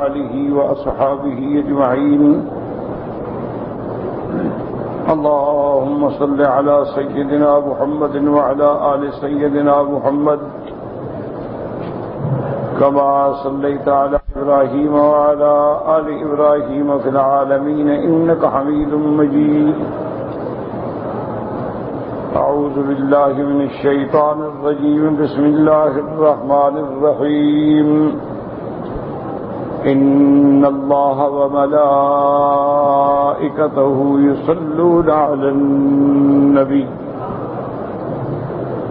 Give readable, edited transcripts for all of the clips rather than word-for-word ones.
آله وأصحابه أجمعين. اللهم صل على سيدنا محمد وعلى آل سيدنا محمد كما صليت على إبراهيم وعلى آل إبراهيم في العالمين إنك حميد مجيد. أعوذ بالله من الشيطان الرجيم. بسم الله الرحمن الرحيم. إن الله وملائكته يصلون على النبي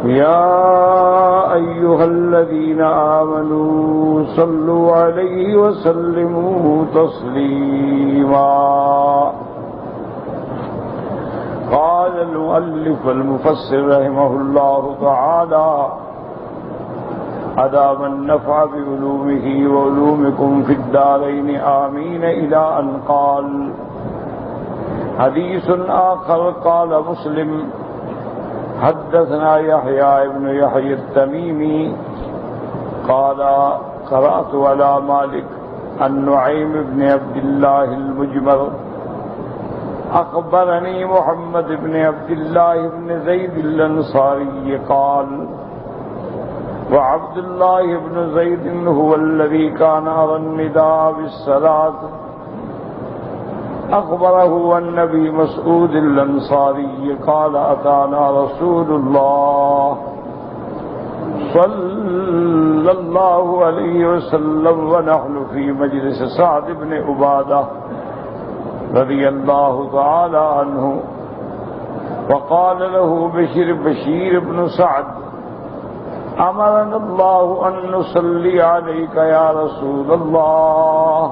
يا أيها الذين آمنوا صلوا عليه وسلموا تسليما. قال المؤلف المفسر رحمه الله تعالى أدام النفع بعلومه وعلومكم في الدارين آمين إلى أن قال. حديث آخر قال مسلم حدثنا يحيى بن يحيى التميمي قال قرأت على مالك النعيم بن عبد الله المجمر أخبرني محمد بن عبد الله بن زيد الأنصاري قال وعبد الله بن زيد هو الذي كان أرى النداء بالصلاة. أخبره النبي مسعود الأنصاري قال أتانا رسول الله صلى الله عليه وسلم ونحن في مجلس سعد بن عبادة رضي الله تعالى عنه وقال له بشير بن سعد أمرنا الله أن نصلي عليك يا رسول الله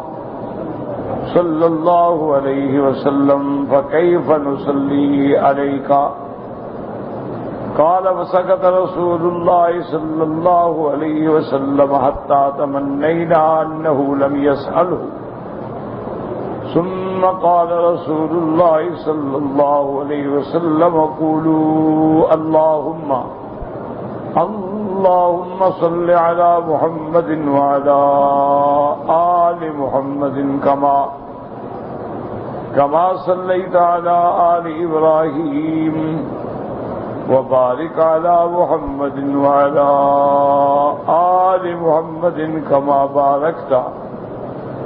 صلى الله عليه وسلم فكيف نصلي عليك؟ قال فسكت رسول الله صلى الله عليه وسلم حتى تمنينا أنه لم يسأله. ثم قال رسول الله صلى الله عليه وسلم قولوا اللهم صل على محمد وعلى آل محمد كما صليت على آل إبراهيم وبارك على محمد وعلى آل محمد كما باركت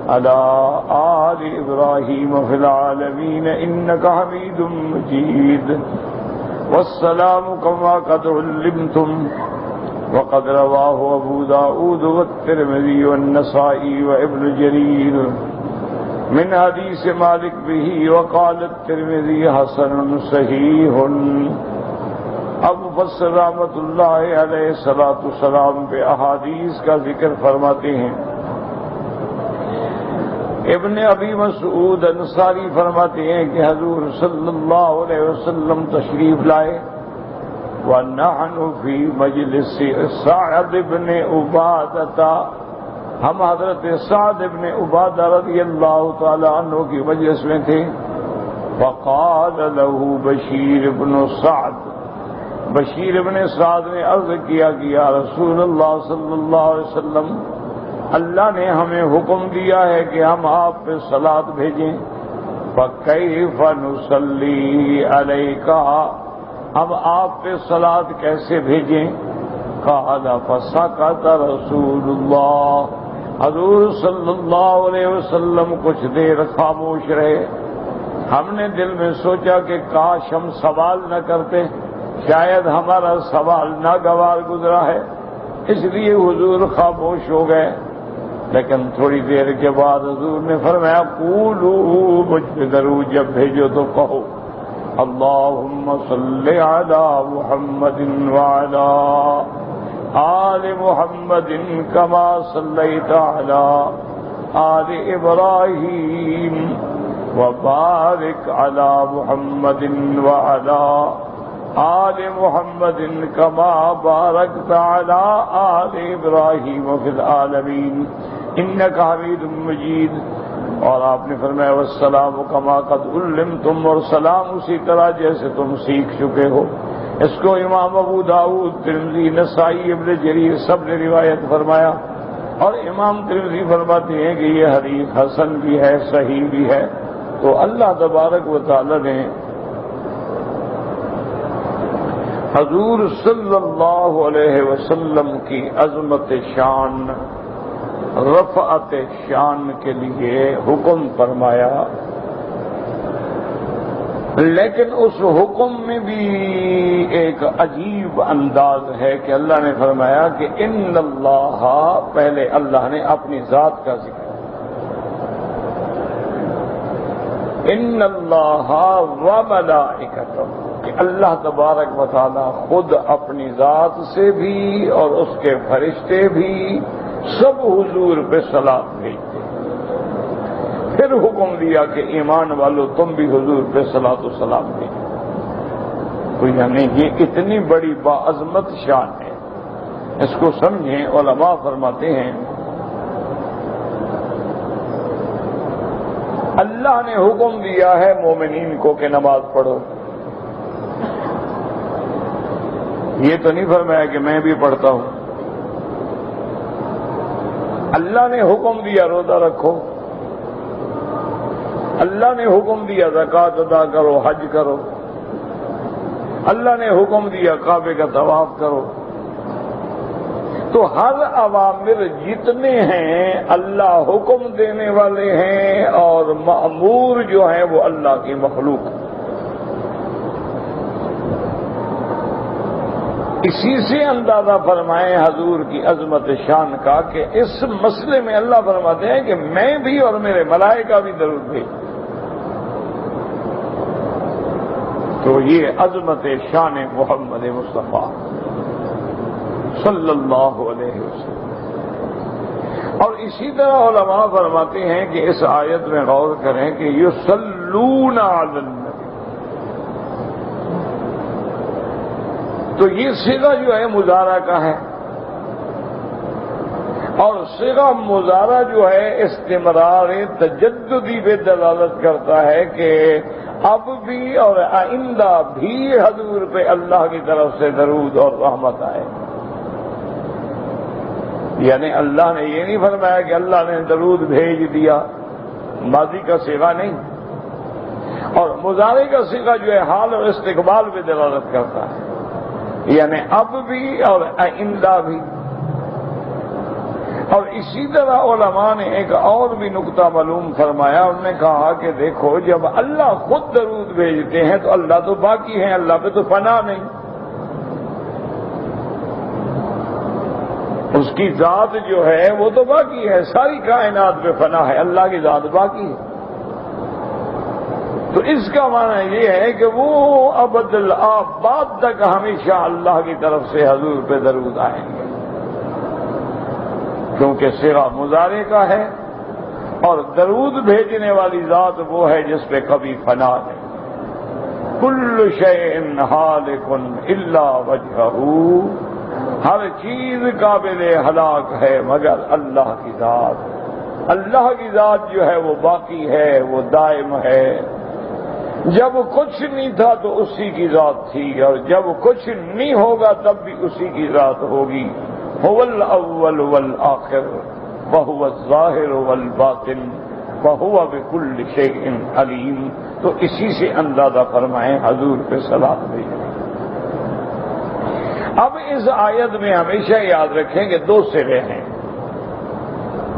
على آل إبراهيم في العالمين إنك حميد مجيد. والسلام كما قد علمتم. وقد رواه أبو داود والترمذي والنسائي وابن جرير من حديث مالك به وقال الترمذي حسن صحيح. ابو فصل رحمۃ اللہ علیہ الصلوۃ والسلام پہ احادیث کا ذکر فرماتے ہیں. ابن ابی مسعود انصاری فرماتے ہیں کہ حضور صلی اللہ علیہ وسلم تشریف لائے وَنَحْنُ فِي مَجْلِسِ سَعْدِ بْنِ عُبَادَةَ. ہم حضرت سعد بن عبادہ رضی اللہ تعالی عنہ کی مجلس میں تھے. فَقَالَ لَهُ بشیر بن سعد. بشیر بن سعد نے عرض کیا کہ یا رسول اللہ صلی اللہ علیہ وسلم اللہ نے ہمیں حکم دیا ہے کہ ہم آپ پہ صلاۃ بھیجیں. فَكَيْفَ نُصَلِّي عَلَيْكَ. اب آپ پہ صلاۃ کیسے بھیجیں؟ قال فسکت رسول اللہ. حضور صلی اللہ علیہ وسلم کچھ دیر خاموش رہے. ہم نے دل میں سوچا کہ کاش ہم سوال نہ کرتے، شاید ہمارا سوال ناگوار گزرا ہے، اس لیے حضور خاموش ہو گئے. لیکن تھوڑی دیر کے بعد حضور نے فرمایا قولوا، مجھ پہ درود جب بھیجو تو کہو اللهم صل على محمد وعلى آل محمد كما صليت على آل إبراهيم وبارك على محمد وعلى آل محمد كما باركت على آل إبراهيم في العالمين إنك حميد مجيد. اور آپ نے فرمایا والسلام کما قد علمتم، اور سلام اسی طرح جیسے تم سیکھ چکے ہو. اس کو امام ابو داؤد، ترمذی، نسائی، ابن جریر سب نے روایت فرمایا. اور امام ترمذی فرماتے ہیں کہ یہ حدیث حسن بھی ہے، صحیح بھی ہے۔ تو اللہ تبارک و تعالی نے حضور صلی اللہ علیہ وسلم کی عظمت شان، رفعت شان کے لیے حکم فرمایا، لیکن اس حکم میں بھی ایک عجیب انداز ہے کہ اللہ نے فرمایا کہ ان اللہ، پہلے اللہ نے اپنی ذات کا ذکر، ان اللہ و ملائکتہ، کہ اللہ تبارک و تعالی خود اپنی ذات سے بھی اور اس کے فرشتے بھی سب حضور پہ صلاۃ بھیجتے۔ پھر حکم دیا کہ ایمان والو تم بھی حضور پہ صلاۃ و سلام بھیجو۔ تو یعنی یہ اتنی بڑی باعظمت شان ہے، اس کو سمجھیں۔ علماء فرماتے ہیں اللہ نے حکم دیا ہے مومنین کو کہ نماز پڑھو، یہ تو نہیں فرمایا کہ میں بھی پڑھتا ہوں۔ اللہ نے حکم دیا روزہ رکھو، اللہ نے حکم دیا زکوٰۃ ادا کرو، حج کرو، اللہ نے حکم دیا کعبے کا طواف کرو۔ تو ہر اوامر جتنے ہیں اللہ حکم دینے والے ہیں، اور مأمور جو ہیں وہ اللہ کی مخلوق۔ اسی سے اندازہ فرمائیں حضور کی عظمت شان کا کہ اس مسئلے میں اللہ فرماتے ہیں کہ میں بھی اور میرے ملائکہ بھی درود بھیجتے۔ تو یہ عظمت شان محمد مصطفیٰ صلی اللہ علیہ وسلم۔ اور اسی طرح علماء فرماتے ہیں کہ اس آیت میں غور کریں کہ یصلون علی النبی، تو یہ صیغہ جو ہے مضارع کا ہے، اور صیغہ مضارع جو ہے استمرار تجددی پہ دلالت کرتا ہے کہ اب بھی اور آئندہ بھی حضور پہ اللہ کی طرف سے درود اور رحمت آئے۔ یعنی اللہ نے یہ نہیں فرمایا کہ اللہ نے درود بھیج دیا، ماضی کا صیغہ نہیں، اور مضارع کا صیغہ جو ہے حال اور استقبال پہ دلالت کرتا ہے، یعنی اب بھی اور آئندہ بھی۔ اور اسی طرح علماء نے ایک اور بھی نقطہ معلوم فرمایا، انہوں نے کہا کہ دیکھو جب اللہ خود درود بھیجتے ہیں تو اللہ تو باقی ہیں، اللہ پہ تو فنا نہیں، اس کی ذات جو ہے وہ تو باقی ہے، ساری کائنات پہ فنا ہے، اللہ کی ذات باقی ہے۔ تو اس کا معنی یہ ہے کہ وہ ابد الآباد تک ہمیشہ اللہ کی طرف سے حضور پہ درود آئیں گے، کیونکہ صیغہ مضارع کا ہے، اور درود بھیجنے والی ذات وہ ہے جس پہ کبھی فنا نہیں۔ کل شیء ہالک الا وجہہ، ہر چیز قابل ہلاک ہے مگر اللہ کی ذات۔ اللہ کی ذات جو ہے وہ باقی ہے، وہ دائم ہے۔ جب کچھ نہیں تھا تو اسی کی ذات تھی، اور جب کچھ نہیں ہوگا تب بھی اسی کی ذات ہوگی۔ هو الاول والآخر وهو الظاہر والباطن وهو بكل شيء علیم۔ تو اسی سے اندازہ فرمائیں حضور پہ صلاۃ بھیجیں۔ اب اس آیت میں ہمیشہ یاد رکھیں کہ دو صیغے ہیں،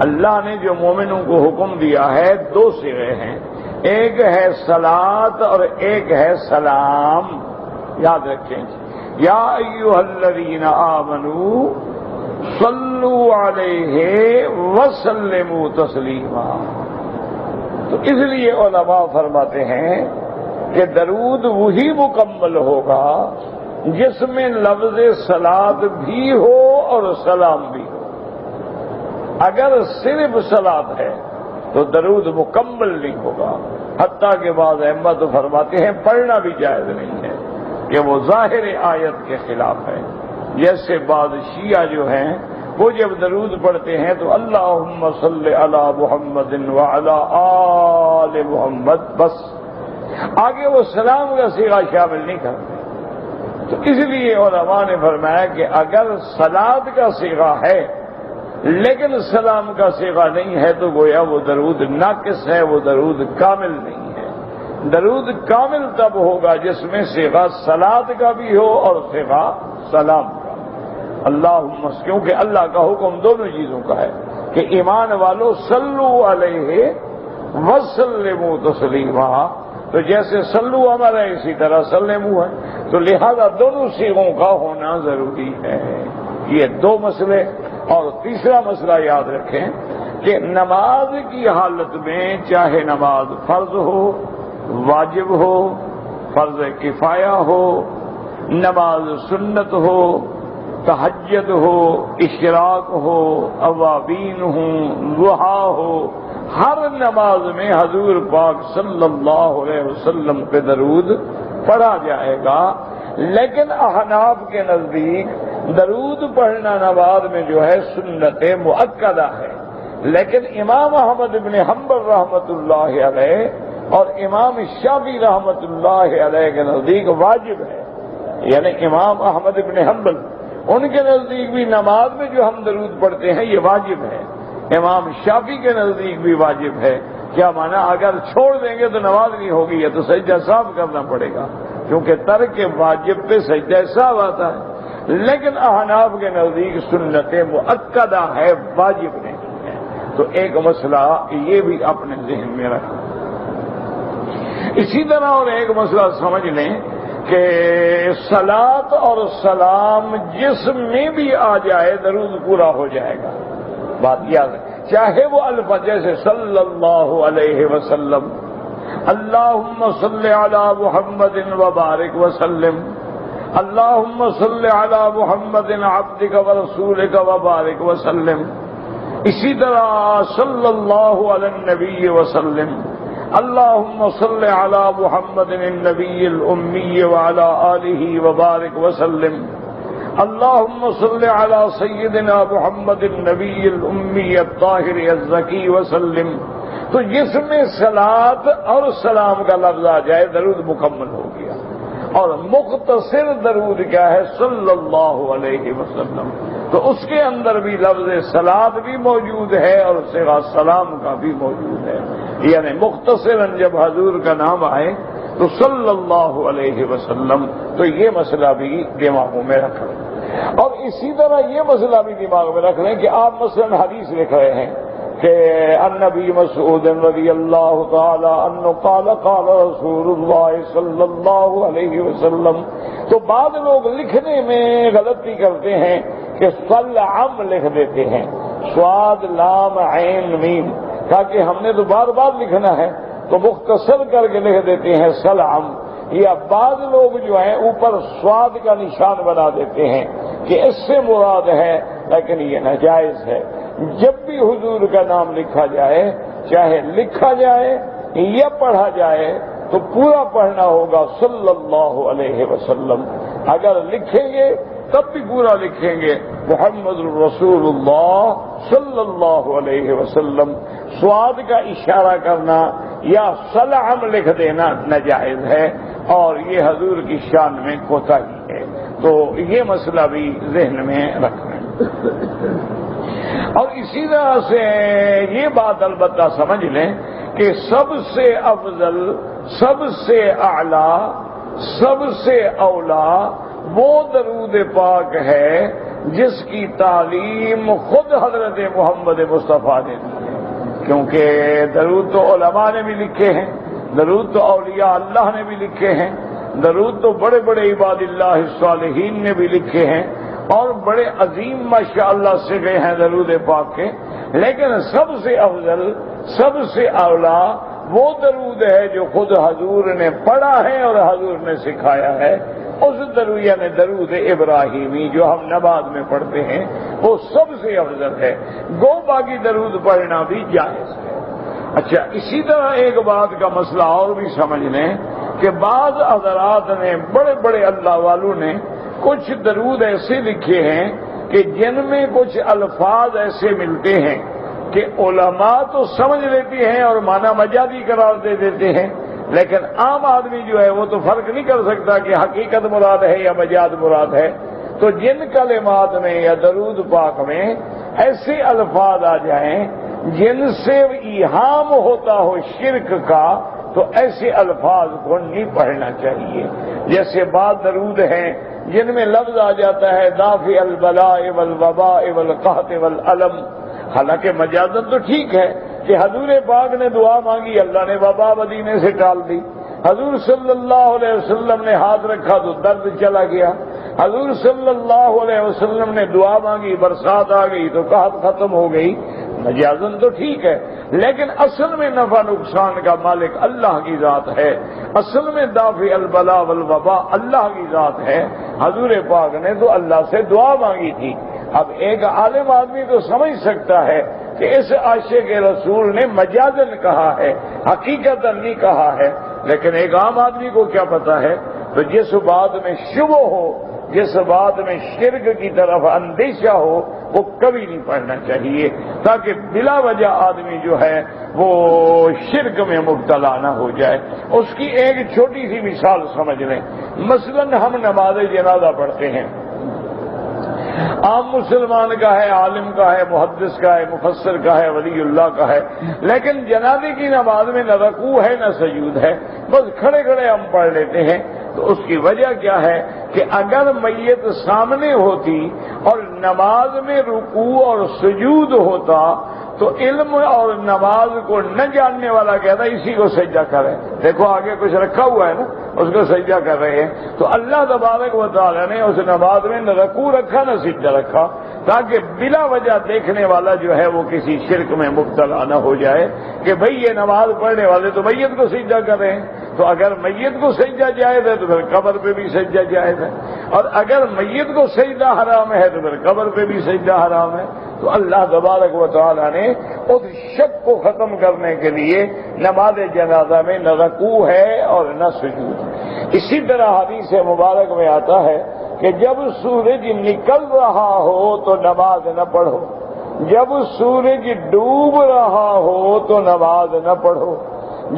اللہ نے جو مومنوں کو حکم دیا ہے دو صیغے ہیں، ایک ہے صلاۃ اور ایک ہے سلام۔ یاد رکھیں، یا ایھا الذین آمنوا صلوا علیہ وسلموا تسلیما۔ تو اس لیے علماء فرماتے ہیں کہ درود وہی مکمل ہوگا جس میں لفظ صلاۃ بھی ہو اور سلام بھی ہو۔ اگر صرف صلاۃ ہے تو درود مکمل نہیں ہوگا، حتیٰ کہ بعض ائمہ تو فرماتے ہیں پڑھنا بھی جائز نہیں ہے، کہ وہ ظاہر آیت کے خلاف ہے۔ جیسے بعض شیعہ جو ہیں وہ جب درود پڑھتے ہیں تو اللہم صلی علی محمد وعلی آل محمد، بس آگے وہ سلام کا صیغہ شامل نہیں کرتے۔ تو اس لیے علماء نے فرمایا کہ اگر صلاۃ کا صیغہ ہے لیکن سلام کا صیغہ نہیں ہے تو گویا وہ درود ناقص ہے، وہ درود کامل نہیں ہے۔ درود کامل تب ہوگا جس میں صیغہ صلات کا بھی ہو اور صیغہ سلام کا۔ اللہم، کیونکہ اللہ کا حکم دونوں چیزوں کا ہے کہ ایمان والو صلو علیہ وسلموا تسلیما، تو جیسے صلو امر ہے اسی طرح سلموا ہے، تو لہذا دونوں صیغوں کا ہونا ضروری ہے۔ یہ دو مسئلے۔ اور تیسرا مسئلہ یاد رکھیں کہ نماز کی حالت میں چاہے نماز فرض ہو، واجب ہو، فرض کفایہ ہو، نماز سنت ہو، تہجد ہو، اشراق ہو، اوابین ہو، ضحیٰ ہو، ہر نماز میں حضور پاک صلی اللہ علیہ وسلم پہ درود پڑھا جائے گا۔ لیکن احناف کے نزدیک درود پڑھنا نماز میں جو ہے سنت مؤکدہ ہے، لیکن امام احمد بن حنبل رحمۃ اللہ علیہ اور امام شافعی رحمۃ اللہ علیہ کے نزدیک واجب ہے۔ یعنی امام احمد بن حنبل ان کے نزدیک بھی نماز میں جو ہم درود پڑھتے ہیں یہ واجب ہے، امام شافعی کے نزدیک بھی واجب ہے۔ کیا مانا اگر چھوڑ دیں گے تو نماز نہیں ہوگی، یا تو سجدہ صاحب کرنا پڑے گا، کیونکہ ترک واجب پہ سجدہ صاحب آتا ہے۔ لیکن احناف کے نزدیک سنت مؤکدہ ہے، واجب نہیں ہے۔ تو ایک مسئلہ یہ بھی اپنے ذہن میں رکھیں۔ اسی طرح اور ایک مسئلہ سمجھ لیں کہ صلاۃ اور سلام جس میں بھی آ جائے درود پورا ہو جائے گا۔ بات یاد ہے، چاہے وہ الفاظ جیسے صلی اللہ علیہ وسلم، اللہم صلی علی محمد وبارک وسلم، اللہم صلی علی محمد عبدک ورسولک وبارک وسلم، اسی طرح صلی اللہ علی النبی وسلم، اللہم صلی علی محمد النبی الامی وعلی آلہ وبارک وسلم، اللہم صلی علی سیدنا محمد النبی الامی الطاہر الزکی وسلم۔ تو جس میں صلاۃ اور سلام کا لفظ آ جائے درود مکمل ہو گیا۔ اور مختصر درود کیا ہے؟ صلی اللہ علیہ وسلم، تو اس کے اندر بھی لفظ صلاۃ بھی موجود ہے اور صیغہ سلام کا بھی موجود ہے۔ یعنی مختصراً جب حضور کا نام آئے تو صلی اللہ علیہ وسلم، تو یہ مسئلہ بھی دماغوں میں رکھ لیں۔ اور اسی طرح یہ مسئلہ بھی دماغ میں رکھ لیں کہ آپ مثلاً حدیث لکھ رہے ہیں کہ النبی مسعود رضی اللہ تعالی عنہ قال قال رسول اللہ صلی اللہ علیہ وسلم، تو بعض لوگ لکھنے میں غلطی کرتے ہیں کہ صلعم لکھ دیتے ہیں، صاد لام عین میم، تاکہ ہم نے تو بار بار لکھنا ہے تو مختصر کر کے لکھ دیتے ہیں صلعم، یا بعض لوگ جو ہیں اوپر صاد کا نشان بنا دیتے ہیں کہ اس سے مراد ہے، لیکن یہ ناجائز ہے۔ جب بھی حضور کا نام لکھا جائے، چاہے لکھا جائے یا پڑھا جائے، تو پورا پڑھنا ہوگا صلی اللہ علیہ وسلم۔ اگر لکھیں گے تب بھی پورا لکھیں گے محمد رسول اللہ صلی اللہ علیہ وسلم۔ سواد کا اشارہ کرنا یا صلعم لکھ دینا ناجائز ہے، اور یہ حضور کی شان میں کوتاہی ہے۔ تو یہ مسئلہ بھی ذہن میں رکھنا ہے۔ اور اسی طرح سے یہ بات البتہ سمجھ لیں کہ سب سے افضل، سب سے اعلیٰ، سب سے اولا وہ درود پاک ہے جس کی تعلیم خود حضرت محمد مصطفیٰ نے دی ہے، کیونکہ درود تو علماء نے بھی لکھے ہیں، درود تو اولیاء اللہ نے بھی لکھے ہیں، درود تو بڑے بڑے عباد اللہ الصالحین نے بھی لکھے ہیں، اور بڑے عظیم ماشاءاللہ سے گئے ہیں درود پاک کے، لیکن سب سے افضل، سب سے اعلیٰ وہ درود ہے جو خود حضور نے پڑھا ہے اور حضور نے سکھایا ہے۔ اس درود یعنی درود ابراہیمی جو ہم نماز میں پڑھتے ہیں وہ سب سے افضل ہے، گو باقی درود پڑھنا بھی جائز ہے۔ اچھا، اسی طرح ایک بات کا مسئلہ اور بھی سمجھ لیں کہ بعض حضرات نے، بڑے بڑے اللہ والوں نے کچھ درود ایسے لکھے ہیں کہ جن میں کچھ الفاظ ایسے ملتے ہیں کہ علماء تو سمجھ لیتے ہیں اور معنی مجازی قرار دے دیتے ہیں، لیکن عام آدمی جو ہے وہ تو فرق نہیں کر سکتا کہ حقیقت مراد ہے یا مجاز مراد ہے۔ تو جن کلمات میں یا درود پاک میں ایسے الفاظ آ جائیں جن سے ایہام ہوتا ہو شرک کا، تو ایسے الفاظ کو نہیں پڑھنا چاہیے۔ جیسے بعض درود ہیں جن میں لفظ آ جاتا ہے دافع البلاء والوباء والقحط والالم، حالانکہ مجازن تو ٹھیک ہے کہ حضور پاک نے دعا مانگی، اللہ نے وبا مدینے سے ٹال دی، حضور صلی اللہ علیہ وسلم نے ہاتھ رکھا تو درد چلا گیا، حضور صلی اللہ علیہ وسلم نے دعا مانگی برسات آ گئی تو قحط ختم ہو گئی، مجازن تو ٹھیک ہے، لیکن اصل میں نفع نقصان کا مالک اللہ کی ذات ہے، اصل میں دافع البلاء والوباء اللہ کی ذات ہے۔ حضور پاک نے تو اللہ سے دعا مانگی تھی۔ اب ایک عالم آدمی تو سمجھ سکتا ہے کہ اس عاشق رسول نے مجازن کہا ہے، حقیقت نہیں کہا ہے، لیکن ایک عام آدمی کو کیا پتا ہے؟ تو جس بات میں شبہ ہو، جس بات میں شرک کی طرف اندیشہ ہو، وہ کبھی نہیں پڑھنا چاہیے، تاکہ بلا وجہ آدمی جو ہے وہ شرک میں مبتلا نہ ہو جائے۔ اس کی ایک چھوٹی سی مثال سمجھ لیں۔ مثلا ہم نماز جنازہ پڑھتے ہیں، عام مسلمان کا ہے، عالم کا ہے، محدث کا ہے، مفسر کا ہے، ولی اللہ کا ہے، لیکن جنازے کی نماز میں نہ رکوع ہے نہ سجود ہے، بس کھڑے کھڑے ہم پڑھ لیتے ہیں۔ تو اس کی وجہ کیا ہے کہ اگر میت سامنے ہوتی اور نماز میں رکوع اور سجود ہوتا تو علم اور نماز کو نہ جاننے والا کہتا اسی کو سجدہ کرے، دیکھو آگے کچھ رکھا ہوا ہے نا، اس کو سجدہ کر رہے ہیں۔ تو اللہ تبارک و تعالی نے اس نماز میں نہ رکوع رکھا نہ سجدہ رکھا، تاکہ بلا وجہ دیکھنے والا جو ہے وہ کسی شرک میں مبتلا نہ ہو جائے کہ بھئی یہ نماز پڑھنے والے تو میت کو سجدہ کر رہے ہیں، تو اگر میت کو سجدہ جائز ہے تو پھر قبر پہ بھی سجدہ جائز ہے، اور اگر میت کو سجدہ حرام ہے تو پھر قبر پہ بھی سجدہ حرام ہے۔ تو اللہ تبارک و تعالی نے اس شک کو ختم کرنے کے لیے نماز جنازہ میں نہ رکوع ہے اور نہ سجود۔ اسی طرح حدیث مبارک میں آتا ہے کہ جب سورج نکل رہا ہو تو نماز نہ پڑھو، جب سورج ڈوب رہا ہو تو نماز نہ پڑھو،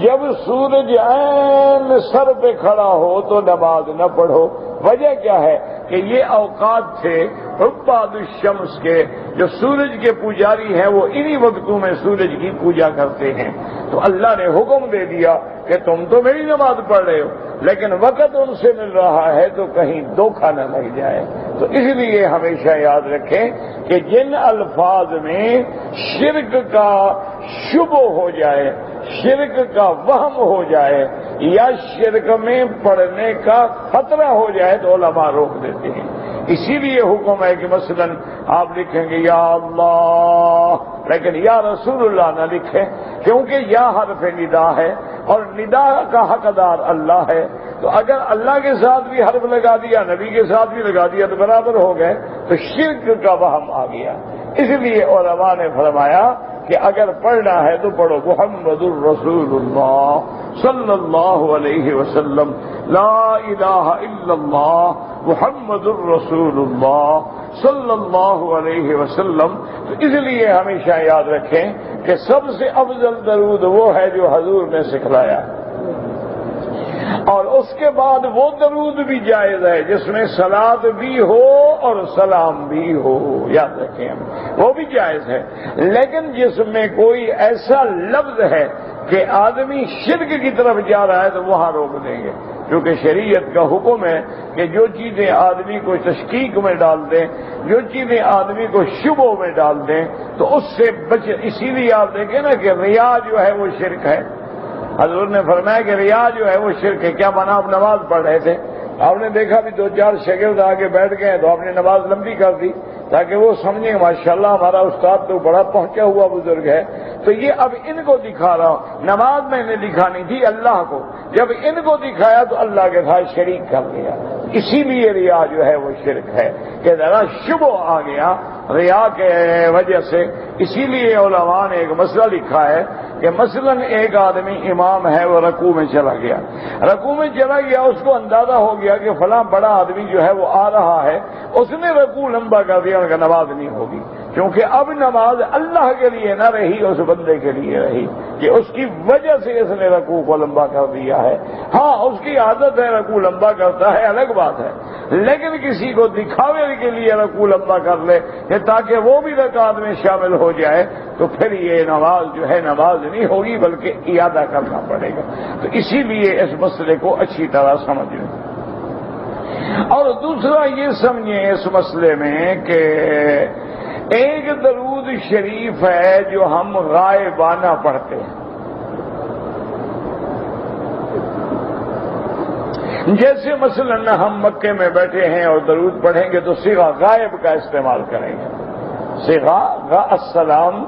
جب سورج عین سر پہ کھڑا ہو تو نماز نہ پڑھو۔ وجہ کیا ہے کہ یہ اوقات تھے عباد الشمس کے، جو سورج کے پجاری ہیں وہ انہی وقتوں میں سورج کی پوجا کرتے ہیں۔ تو اللہ نے حکم دے دیا کہ تم تو میری نماز پڑھ رہے ہو، لیکن وقت ان سے مل رہا ہے تو کہیں دھوکہ نہ لگ جائے۔ تو اس لیے ہمیشہ یاد رکھیں کہ جن الفاظ میں شرک کا شبہ ہو جائے، شرک کا وہم ہو جائے یا شرک میں پڑنے کا خطرہ ہو جائے تو علماء روک دیتے ہیں۔ اسی لیے حکم ہے کہ مثلا آپ لکھیں گے یا اللہ، لیکن یا رسول اللہ نہ لکھیں، کیونکہ یا حرف ندا ہے اور ندا کا حقدار اللہ ہے۔ تو اگر اللہ کے ساتھ بھی حرف لگا دیا، نبی کے ساتھ بھی لگا دیا تو برابر ہو گئے، تو شرک کا وہم آ گیا۔ اس لیے علماء نے فرمایا کہ اگر پڑھنا ہے تو پڑھو محمد الرسول اللہ صلی اللہ علیہ وسلم، لا الہ الا اللہ محمد الرسول اللہ صلی اللہ علیہ وسلم۔ تو اس لیے ہمیشہ یاد رکھیں کہ سب سے افضل درود وہ ہے جو حضور نے سکھلایا ہے، اور اس کے بعد وہ درود بھی جائز ہے جس میں صلات بھی ہو اور سلام بھی ہو، یاد رکھیں وہ بھی جائز ہے، لیکن جس میں کوئی ایسا لفظ ہے کہ آدمی شرک کی طرف جا رہا ہے تو وہاں روک دیں گے، کیونکہ شریعت کا حکم ہے کہ جو چیزیں آدمی کو تشکیک میں ڈال دیں، جو چیزیں آدمی کو شبہوں میں ڈال دیں تو اس سے بچ۔ اسی لیے آپ دیکھیں نا کہ ریا جو ہے وہ شرک ہے، حضور نے فرمایا کہ ریا جو ہے وہ شرک ہے۔ کیا مانا؟ آپ نماز پڑھ رہے تھے، آپ نے دیکھا بھی دو چار شاگرد آگے بیٹھ گئے تو آپ نے نماز لمبی کر دی تاکہ وہ سمجھیں ماشاءاللہ ہمارا استاد تو بڑا پہنچا ہوا بزرگ ہے۔ تو یہ اب ان کو دکھا رہا ہوں، نماز میں نے دکھانی تھی اللہ کو، جب ان کو دکھایا تو اللہ کے ساتھ شریک کر دیا۔ اسی لیے ریا جو ہے وہ شرک ہے کہ ذرا شبہ آ گیا ریا کے وجہ سے۔ اسی لیے علماء نے ایک مسئلہ لکھا ہے کہ مثلا ایک آدمی امام ہے، وہ رکوع میں چلا گیا، رکوع میں چلا گیا، اس کو اندازہ ہو گیا کہ فلاں بڑا آدمی جو ہے وہ آ رہا ہے، اس نے رکوع لمبا کر دیا، ان کا نماز نہیں ہوگی، کیونکہ اب نماز اللہ کے لیے نہ رہی، اس بندے کے لیے رہی۔ کہ اس کی وجہ سے اس نے رکوع کو لمبا کر دیا ہے۔ ہاں اس کی عادت ہے رکوع لمبا کرتا ہے، الگ بات ہے، لیکن کسی کو دکھاوے کے لیے رکوع لمبا کر لے کہ تاکہ وہ بھی رکعت میں شامل ہو جائے تو پھر یہ نماز جو ہے نماز نہیں ہوگی بلکہ اعادہ کرنا پڑے گا۔ تو اسی لیے اس مسئلے کو اچھی طرح سمجھ لیں۔ اور دوسرا یہ سمجھیں اس مسئلے میں کہ ایک درود شریف ہے جو ہم غائبانہ پڑھتے ہیں، جیسے مثلا ہم مکے میں بیٹھے ہیں اور درود پڑھیں گے تو صیغہ غائب کا استعمال کریں گے، صیغہ السلام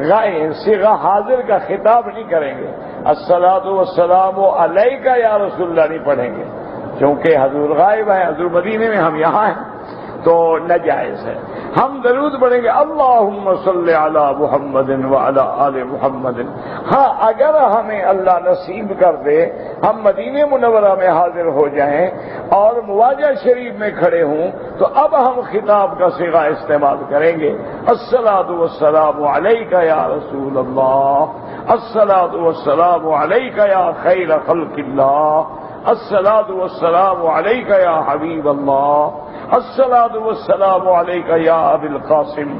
غائب، صیغہ حاضر کا خطاب نہیں کریں گے، الصلاۃ والسلام علیک یا رسول اللہ نہیں پڑھیں گے، کیونکہ حضور غائب ہے، حضور مدینے میں، ہم یہاں ہیں تو ناجائز ہے۔ ہم درود پڑھیں گے اللہم صلی علی محمد وعلی آل محمد۔ ہاں اگر ہمیں اللہ نصیب کر دے ہم مدینہ منورہ میں حاضر ہو جائیں اور مواجہ شریف میں کھڑے ہوں تو اب ہم خطاب کا صیغہ استعمال کریں گے، الصلاۃ والسلام علیک یا رسول اللہ، الصلاۃ والسلام علیک یا خیر خلق اللہ، الصلاۃ والسلام علیک یا حبیب اللہ، الصلاۃ والسلام علیک یا ابی القاسم،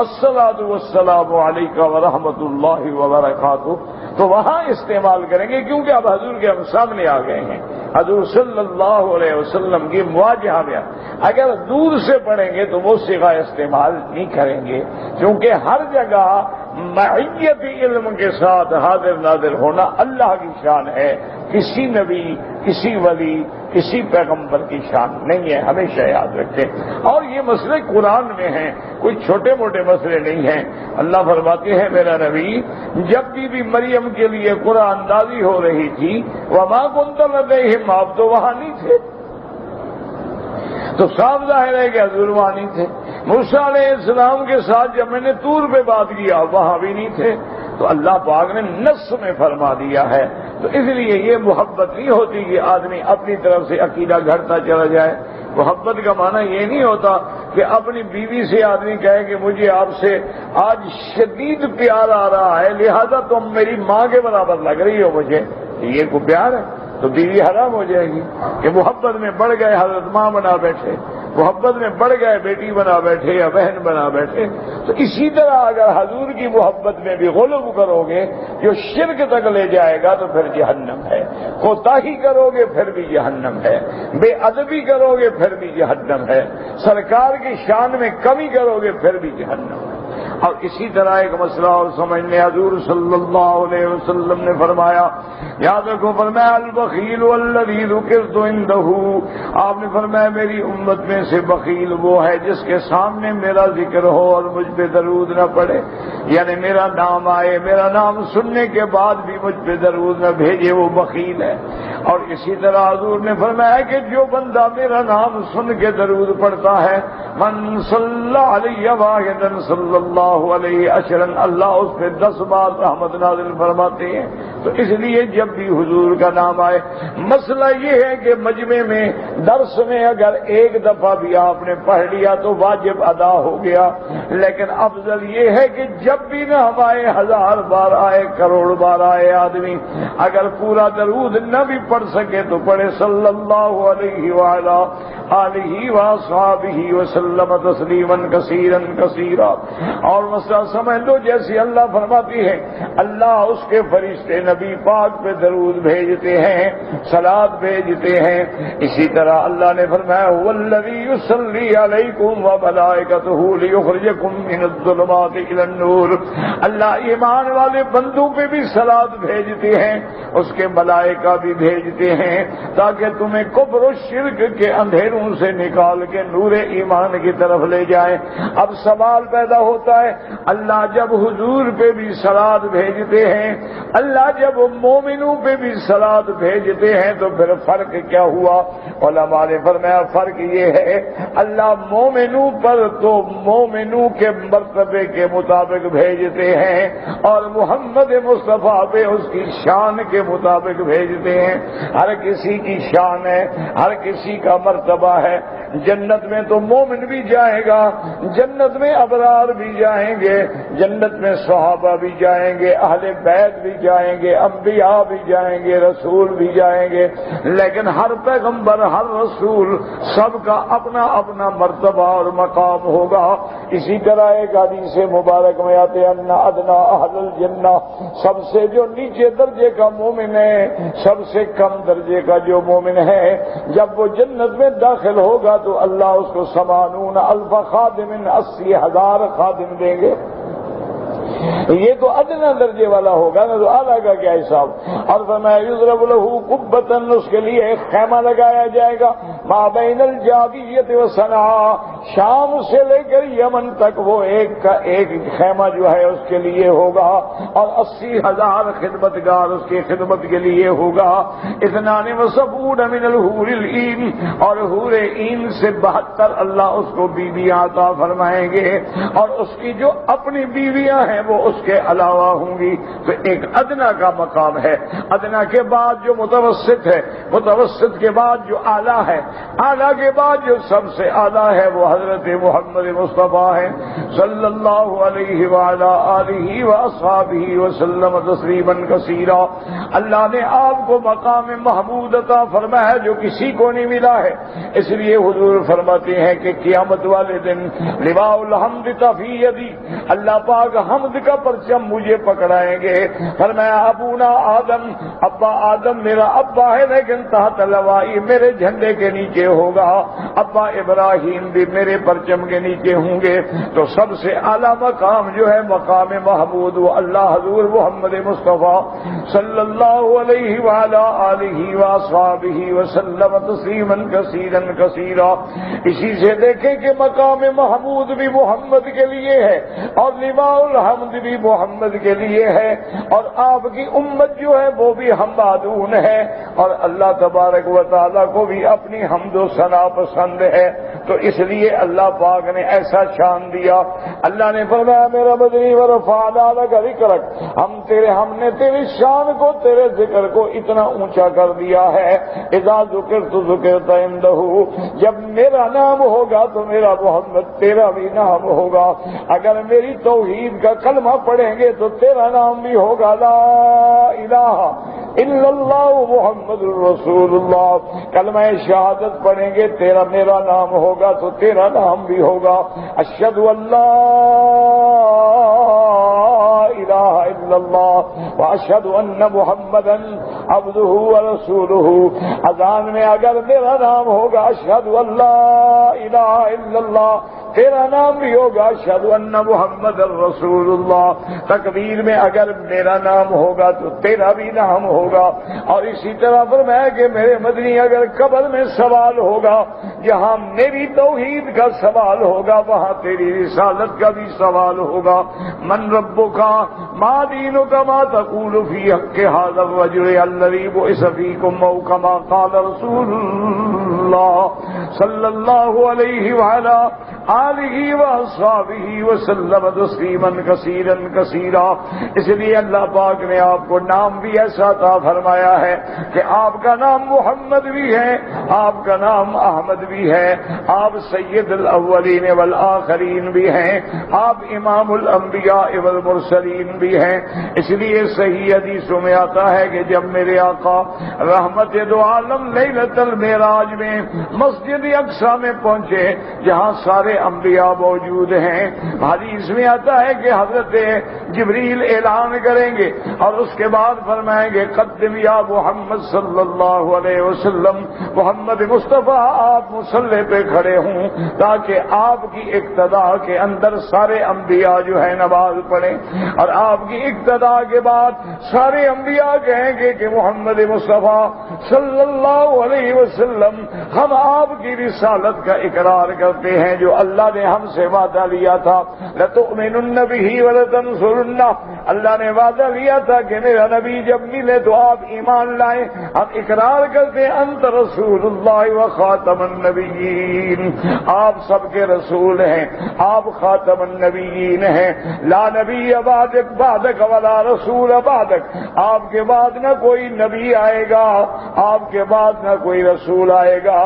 الصلاۃ والسلام علیک ورحمۃ اللہ وبرکاتہ۔ تو وہاں استعمال کریں گے کیونکہ اب حضور کے ہم سامنے آ گئے ہیں، حضور صلی اللہ علیہ وسلم کی مواجہہ میں اگر دور سے پڑھیں گے تو وہ صیغہ استعمال نہیں کریں گے، کیونکہ ہر جگہ معیت علم کے ساتھ حاضر ناظر ہونا اللہ کی شان ہے، کسی نبی، کسی ولی، کسی پیغمبر کی شان نہیں ہے، ہمیشہ یاد رکھیں۔ اور یہ مسئلے قرآن میں ہیں، کوئی چھوٹے موٹے مسئلے نہیں ہیں۔ اللہ فرماتے ہیں میرا نبی جب بھی مریم کے لیے قرآن نازل ہو رہی تھی وما كنت لديهم، آپ تو وہاں نہیں تھے، تو صاف ظاہر ہے کہ حضور وہاں نہیں تھے۔ موسیٰ علیہ السلام کے ساتھ جب میں نے طور پہ بات کیا وہاں بھی نہیں تھے، تو اللہ پاک نے نص میں فرما دیا ہے۔ تو اس لیے یہ محبت نہیں ہوتی کہ آدمی اپنی طرف سے عقیدہ گھڑتا چلا جائے۔ محبت کا معنی یہ نہیں ہوتا کہ اپنی بیوی سے آدمی کہے کہ مجھے آپ سے آج شدید پیار آ رہا ہے لہذا تم میری ماں کے برابر لگ رہی ہو مجھے، یہ کوئی پیار ہے؟ تو بیوی حرام ہو جائے گی کہ محبت میں بڑھ گئے حضرت ماں بنا بیٹھے، محبت میں بڑھ گئے بیٹی بنا بیٹھے یا بہن بنا بیٹھے۔ تو اسی طرح اگر حضور کی محبت میں بھی غلو کرو گے جو شرک تک لے جائے گا تو پھر جہنم ہے، کوتاہی کرو گے پھر بھی جہنم ہے، بے ادبی کرو گے پھر بھی جہنم ہے، سرکار کی شان میں کمی کرو گے پھر بھی جہنم ہے۔ اور اسی طرح ایک مسئلہ اور سمجھنے، حضور صلی اللہ علیہ وسلم نے فرمایا، یاد رکھو، فرمایا البخیل والذی ذکرت عندہ، آپ نے فرمایا میری امت میں سے بخیل وہ ہے جس کے سامنے میرا ذکر ہو اور مجھ پہ درود نہ پڑے، یعنی میرا نام آئے، میرا نام سننے کے بعد بھی مجھ پہ درود نہ بھیجے، وہ بخیل ہے۔ اور اسی طرح حضور نے فرمایا کہ جو بندہ میرا نام سن کے درود پڑھتا ہے، من صلی علیہ واحدا صلی اللہ علیہ عشرا، اللہ اس پہ 10 بار رحمت نازل فرماتے ہیں۔ تو اس لیے جب بھی حضور کا نام آئے، مسئلہ یہ ہے کہ مجمع میں درس میں اگر ایک دفعہ بھی آپ نے پڑھ لیا تو واجب ادا ہو گیا، لیکن افضل یہ ہے کہ جب بھی نام آئے، 1000 بار آئے، کروڑ بار آئے، آدمی اگر پورا درود نہ بھی پڑھ سکے تو پڑھے صلی اللہ علیہ وعلی آلہ واصحابہ وسلم تسلیما کثیرا کثیرا۔ اور مسئلہ سمجھ لو جیسے اللہ فرماتی ہے اللہ اس کے فرشتے نبی پاک پہ درود بھیجتے ہیں، صلات بھیجتے ہیں، اسی طرح اللہ نے فرمایا والذی یصلی علیکم وملائکتہ لیخرجکم من الظلمات الی النور، اللہ ایمان والے بندوں پہ بھی صلات بھیجتے ہیں، اس کے ملائکہ بھی بھیجتے ہیں تاکہ تمہیں کفر و شرک کے اندھیروں سے نکال کے نور ایمان کی طرف لے جائیں۔ اب سوال پیدا ہوتا ہے اللہ جب حضور پہ بھی صلات بھیجتے ہیں، اللہ جب مومنوں پہ بھی صلات بھیجتے ہیں تو پھر فرق کیا ہوا؟ علماء نے فرمایا فرق یہ ہے اللہ مومنوں پر تو مومنوں کے مرتبے کے مطابق بھیجتے ہیں اور محمد مصطفیٰ پہ اس کی شان کے مطابق بھیجتے ہیں۔ ہر کسی کی شان ہے، ہر کسی کا مرتبہ ہے۔ جنت میں تو مومن بھی جائے گا، جنت میں ابرار بھی جائیں گے، جنت میں صحابہ بھی جائیں گے، اہل بیت بھی جائیں گے، انبیاء بھی جائیں گے، رسول بھی جائیں گے، لیکن ہر پیغمبر، ہر رسول، سب کا اپنا اپنا مرتبہ اور مقام ہوگا۔ اسی طرح ایک حدیث مبارک میں آتے ان ادنا اہل الجنہ، سب سے جو نیچے درجے کا مومن ہے، سب سے کم درجے کا جو مومن ہے، جب وہ جنت میں داخل ہوگا تو اللہ اس کو 80,000 خادم، 80,000 خادم دیں گے۔ یہ تو ادنا درجے والا ہوگا نا، تو اعلیٰ کا کیا حساب۔ اور فرمایا یضرب له قبۃ، اس کے لیے ایک خیمہ لگایا جائے گا، ما بین الجابیۃ وصنعاء، شام سے لے کر یمن تک وہ ایک کا ایک خیمہ جو ہے اس کے لیے ہوگا، اور 80,000 خدمتگار اس کی خدمت کے لیے ہوگا۔ 72 من الحور العین، اور حور عین سے 72 اللہ اس کو بیویاں عطا فرمائیں گے، اور اس کی جو اپنی بیویاں ہیں وہ اس کے علاوہ ہوں گی۔ تو ایک ادنا کا مقام ہے، ادنا کے بعد جو متوسط ہے، متوسط کے بعد جو اعلیٰ ہے، اعلیٰ کے بعد جو سب سے اعلیٰ ہے وہ حضرت محمد مصطفیٰ ہے صلی اللہ علیہ وعلی آلہ واصحابہ وسلم تسلیما کثیرا۔ اللہ نے آپ کو مقام محمود عطا فرمایا ہے جو کسی کو نہیں ملا ہے، اس لیے حضور فرماتے ہیں کہ قیامت والے دن لواء الحمد فی یدی، اللہ پاک حمد کا پرچم مجھے پکڑائیں گے۔ فرمایا ابونا آدم، ابا آدم میرا ابا ہے لیکن تحت لوائی میرے جھنڈے کے نیچے ہوگا، ابا ابراہیم بھی میرے پرچم کے نیچے ہوں گے۔ تو سب سے اعلیٰ مقام جو ہے مقام محمود، وہ اللہ حضور محمد مصطفیٰ صلی اللہ علیہ وعلی آلہ واصحابہ وسلم تسلیما کثیرا کثیرا۔ اسی سے دیکھیں کہ مقام محمود بھی محمد کے لیے ہے، اور لواء الحمد بھی محمد کے لیے ہے، اور آپ کی امت جو ہے وہ بھی حمادون ہے، اور اللہ تبارک و تعالیٰ کو بھی اپنی حمد و ثنا پسند ہے۔ تو اس لیے اللہ پاک نے ایسا شان دیا۔ اللہ نے فرمایا میرا مدنی ورفعنا لک ذکرک، ہم نے تیری شان کو، تیرے ذکر کو اتنا اونچا کر دیا ہے۔ اذا ذکرت ذکرت عندہ، جب میرا نام ہوگا تو میرا محمد تیرا بھی نام ہوگا۔ اگر میری توحید کا کلمہ پڑھیں گے تو تیرا نام بھی ہوگا، لا الہ الا اللہ محمد الرسول اللہ۔ کلمہ شہادت پڑھیں گے تیرا میرا نام ہوگا تو تیرا نام بھی ہوگا۔ اشہد ان لا الہ الا اللہ واشہد ان محمدا عبدہ ورسولہ۔ اذان میں اگر میرا نام ہوگا اشہد ان لا الہ الا اللہ، تیرا نام بھی ہوگا اشہد ان محمد الرسول اللہ۔ تکبیر میں اگر میرا نام ہوگا تو تیرا بھی نام ہوگا۔ اور اسی طرح فرمایا کہ میرے مدنی اگر قبر میں سوال ہوگا، جہاں میری توحید کا سوال ہوگا وہاں تیری رسالت کا بھی سوال ہوگا۔ من ربک ما دینک ما تقول فی حق ھذا الرجل الذی بعث فیکم او کما قال رسول اللہ صلی اللہ علیہ وعلی آلہ واصحابہ وسلم تسلیما کثیرا کثیرا۔ اس لیے اللہ پاک نے آپ کو نام بھی ایسا عطا فرمایا ہے کہ آپ کا نام محمد بھی ہے، آپ کا نام احمد بھی ہے، آپ سید الاولین والآخرین بھی ہیں، آپ امام الانبیاء والمرسلین بھی ہیں۔ اس لیے صحیح حدیثوں میں آتا ہے کہ جب میرے آقا رحمت دو عالم لیلۃ المعراج میں مسجد اقصی میں پہنچے جہاں سارے انبیاء موجود ہیں، حدیث میں آتا ہے کہ حضرت جبریل اعلان کریں گے اور اس کے بعد فرمائیں گے قدم یا محمد صلی اللہ علیہ وسلم، محمد مصطفیٰ آپ مصلی پہ کھڑے ہوں تاکہ آپ کی اقتدا کے اندر سارے انبیاء جو ہے نماز پڑھیں، اور آپ کی اقتدا کے بعد سارے انبیاء کہیں گے کہ محمد مصطفیٰ صلی اللہ علیہ وسلم ہم آپ کی رسالت کا اقرار کرتے ہیں جو اللہ اللہ نے ہم سے وعدہ لیا تھا لَتُؤْمِنُنَّ بِهِ وَلَتَنْصُرُنَّ، اللہ نے وعدہ لیا تھا کہ میرا نبی جب ملے تو آپ ایمان لائیں. ہم اقرار کرتے ہیں انت رسول اللہ و خاتم النبیین، آپ سب کے رسول ہیں، آپ خاتم النبیین ہیں. لا نبی بعدک ولا رسول بعدک، آپ کے بعد نہ کوئی نبی آئے گا، آپ کے بعد نہ کوئی رسول آئے گا.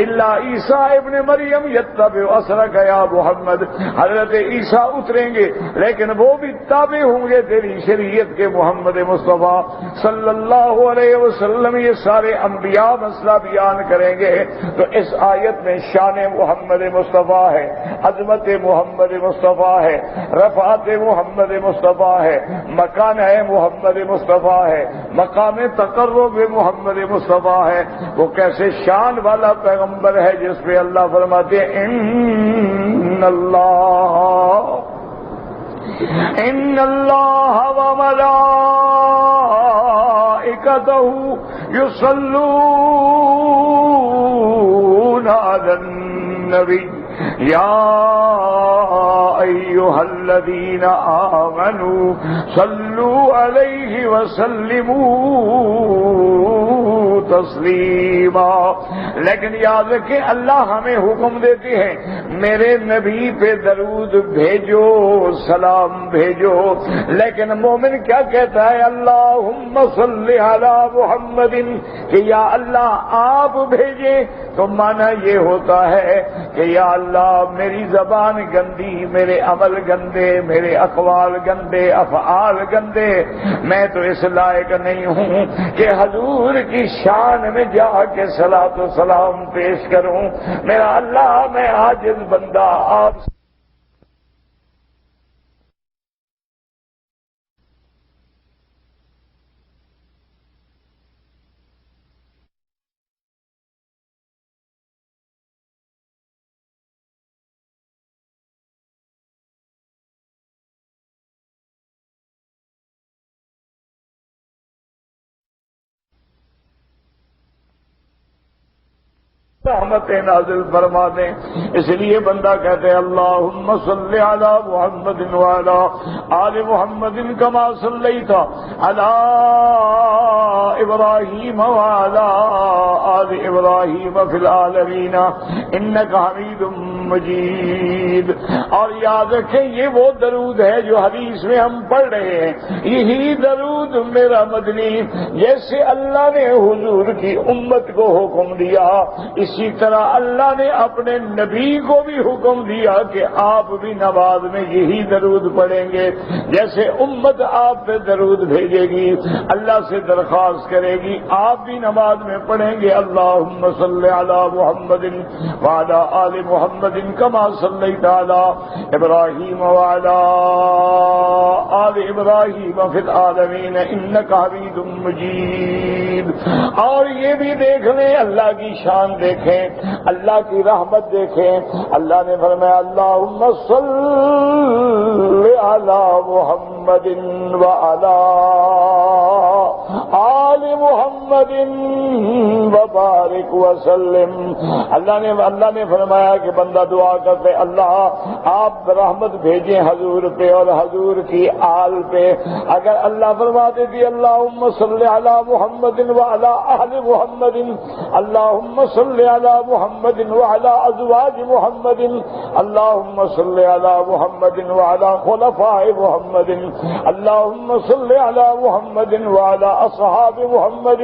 الا عیسیٰ ابن مریم یتبع اثرک یا محمد، حضرت عیسیٰ اتریں گے لیکن وہ بھی تابع ہوں گے تیری شریعت کے محمد مصطفیٰ صلی اللہ علیہ وسلم. یہ سارے انبیاء مسئلہ بیان کریں گے. تو اس آیت میں شان محمد مصطفیٰ ہے، عظمت محمد مصطفیٰ ہے، رفعت محمد مصطفیٰ ہے، مکان ہے محمد مصطفیٰ ہے، مقام تقرب محمد مصطفیٰ ہے. وہ کیسے شان والا پیغمبر ہے جس پہ اللہ فرماتے ہیں ان اللہ وملائکتہ یصلون علی النبی یا ایھا الذین آمنوا صلوا علیہ وسلموا تسلیما. لیکن یاد رکھیں اللہ ہمیں حکم دیتے ہیں میرے نبی پہ درود بھیجو، سلام بھیجو. لیکن مومن کیا کہتا ہے اللہم صلی علی محمد، کہ یا اللہ آپ بھیجیں. تو معنی یہ ہوتا ہے کہ یا اللہ میری زبان گندی، میرے عمل گندے، میرے اقوال گندے، افعال گندے، میں تو اس لائق نہیں ہوں کہ حضور کی شان میں جا کے صلاۃ و سلام پیش کروں. میرا اللہ میں عاجز بندہ آپ رحمت نازل فرما دیں. اس لیے بندہ کہتے ہیں اللہم صلی علی محمد وعلی آل محمد کما صلیت علی ابراہیم وعلی آل ابراہیم فی العالمین انک حمید مجید. اور یاد رکھیں یہ وہ درود ہے جو حدیث میں ہم پڑھ رہے ہیں. یہی درود میرا مدنی جیسے اللہ نے حضور کی امت کو حکم دیا، اسی طرح اللہ نے اپنے نبی کو بھی حکم دیا کہ آپ بھی نماز میں یہی درود پڑھیں گے. جیسے امت آپ پہ درود بھیجے گی، اللہ سے درخواست کرے گی، آپ بھی نماز میں پڑھیں گے اللہم صلی علی محمد وعلی آل محمد کما صلیت علی ابراہیم وعلی آل ابراہیم فی العالمین انک حمید مجید. اور یہ بھی دیکھ لیں اللہ کی شان دیکھیں، اللہ کی رحمت دیکھیں. اللہ نے فرمایا اللہم صلی علی محمد وعلی آل محمد وبارک وسلم. اللہ نے فرمایا کہ بندہ دعا کرتے اللہ آپ رحمت بھیجیں حضور پہ اور حضور کی آل پہ. اگر اللہ فرما دیتی اللہم صلی علی محمد وعلی آل محمد، اللہم صلی علی محمد وعلی ازواج محمد، اللہم صلی علی محمد وعلی خلفاء محمد، اللہم صلی علی محمد وعلی اصحاب محمد،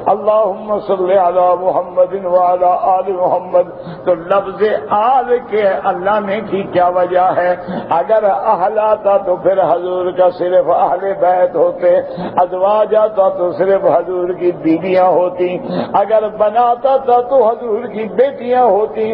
اللہم صلی علی محمد وعلی آل محمد. تو لفظ آل کے اللہ نے کی کیا وجہ ہے؟ اگر اہل آتا تو پھر حضور کا صرف اہل بیت ہوتے، ازواج آتا تو صرف حضور کی بیویاں ہوتی، اگر بناتا تھا تو حضور کی بیٹیاں ہوتی،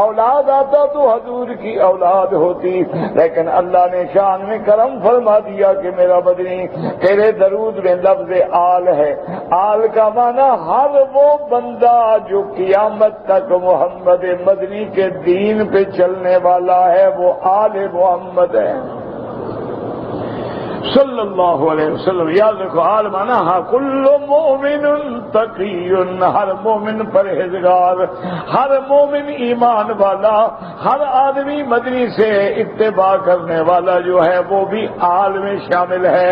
اولاد آتا تو حضور کی اولاد ہوتی. لیکن اللہ نے شان میں کرم فرما دیا کہ میرا بدنی تیرے درود میں لفظ آل ہے. آل کا معنی ہر وہ بندہ جو قیامت تک محمد مدنی کے دین پہ چلنے والا ہے وہ آل محمد ہے. صلی اللہ علیہ وسلم. یاد رکھو عالمانہ ہاں کل مومن تقی، ہر مومن پرہیزگار، ہر مومن ایمان والا، ہر آدمی مدنی سے اتباع کرنے والا جو ہے وہ بھی آل میں شامل ہے.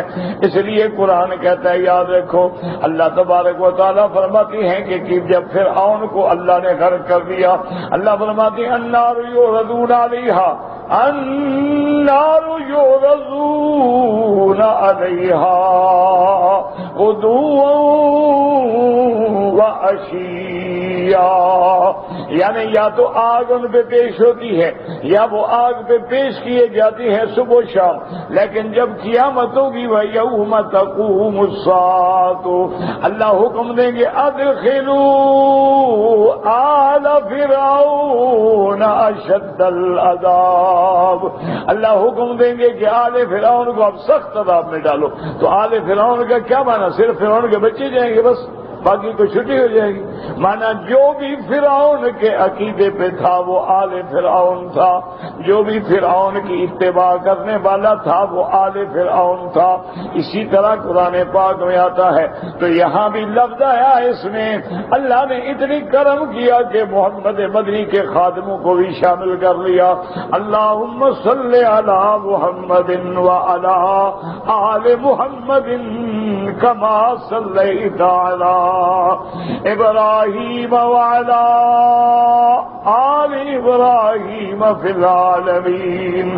اس لیے قرآن کہتا ہے یاد رکھو، اللہ تبارک و تعالیٰ فرماتی ہیں کہ جب فرعون کو اللہ نے غرق کر دیا، اللہ فرماتی ہیں النار یعرضون علیہا، النار یعرضون علیہا غدوا وعشیا، یعنی یا تو آگ ان پہ پیش ہوتی ہے یا وہ آگ پہ پیش کیے جاتی ہیں صبح و شام، لیکن جب قیامت ہوگی وَيَوْمَ تَقُومُ السَّاعَةُ، اللہ حکم دیں گے ادخلوا آل فرعون اشد العذاب، اللہ حکم دیں گے کہ آل فرعون کو اب سخت عذاب میں ڈالو. تو آل فرعون کا کیا معنی؟ صرف فرعون کے بچے جائیں گے بس، باقی کو چھٹی ہو جائے گی. مانا جو بھی فرعون کے عقیدے پہ تھا وہ آل فرعون تھا، جو بھی فرعون کی اتباع کرنے والا تھا وہ آل فرعون تھا. اسی طرح قرآن پاک میں آتا ہے تو یہاں بھی لفظ آیا، اس میں اللہ نے اتنی کرم کیا کہ محمد مدنی کے خادموں کو بھی شامل کر لیا. اللہم صلی علی محمد وعلی آل محمد کما صلیت علی ابراہیم وعلی آل ابراہیم فی العالمین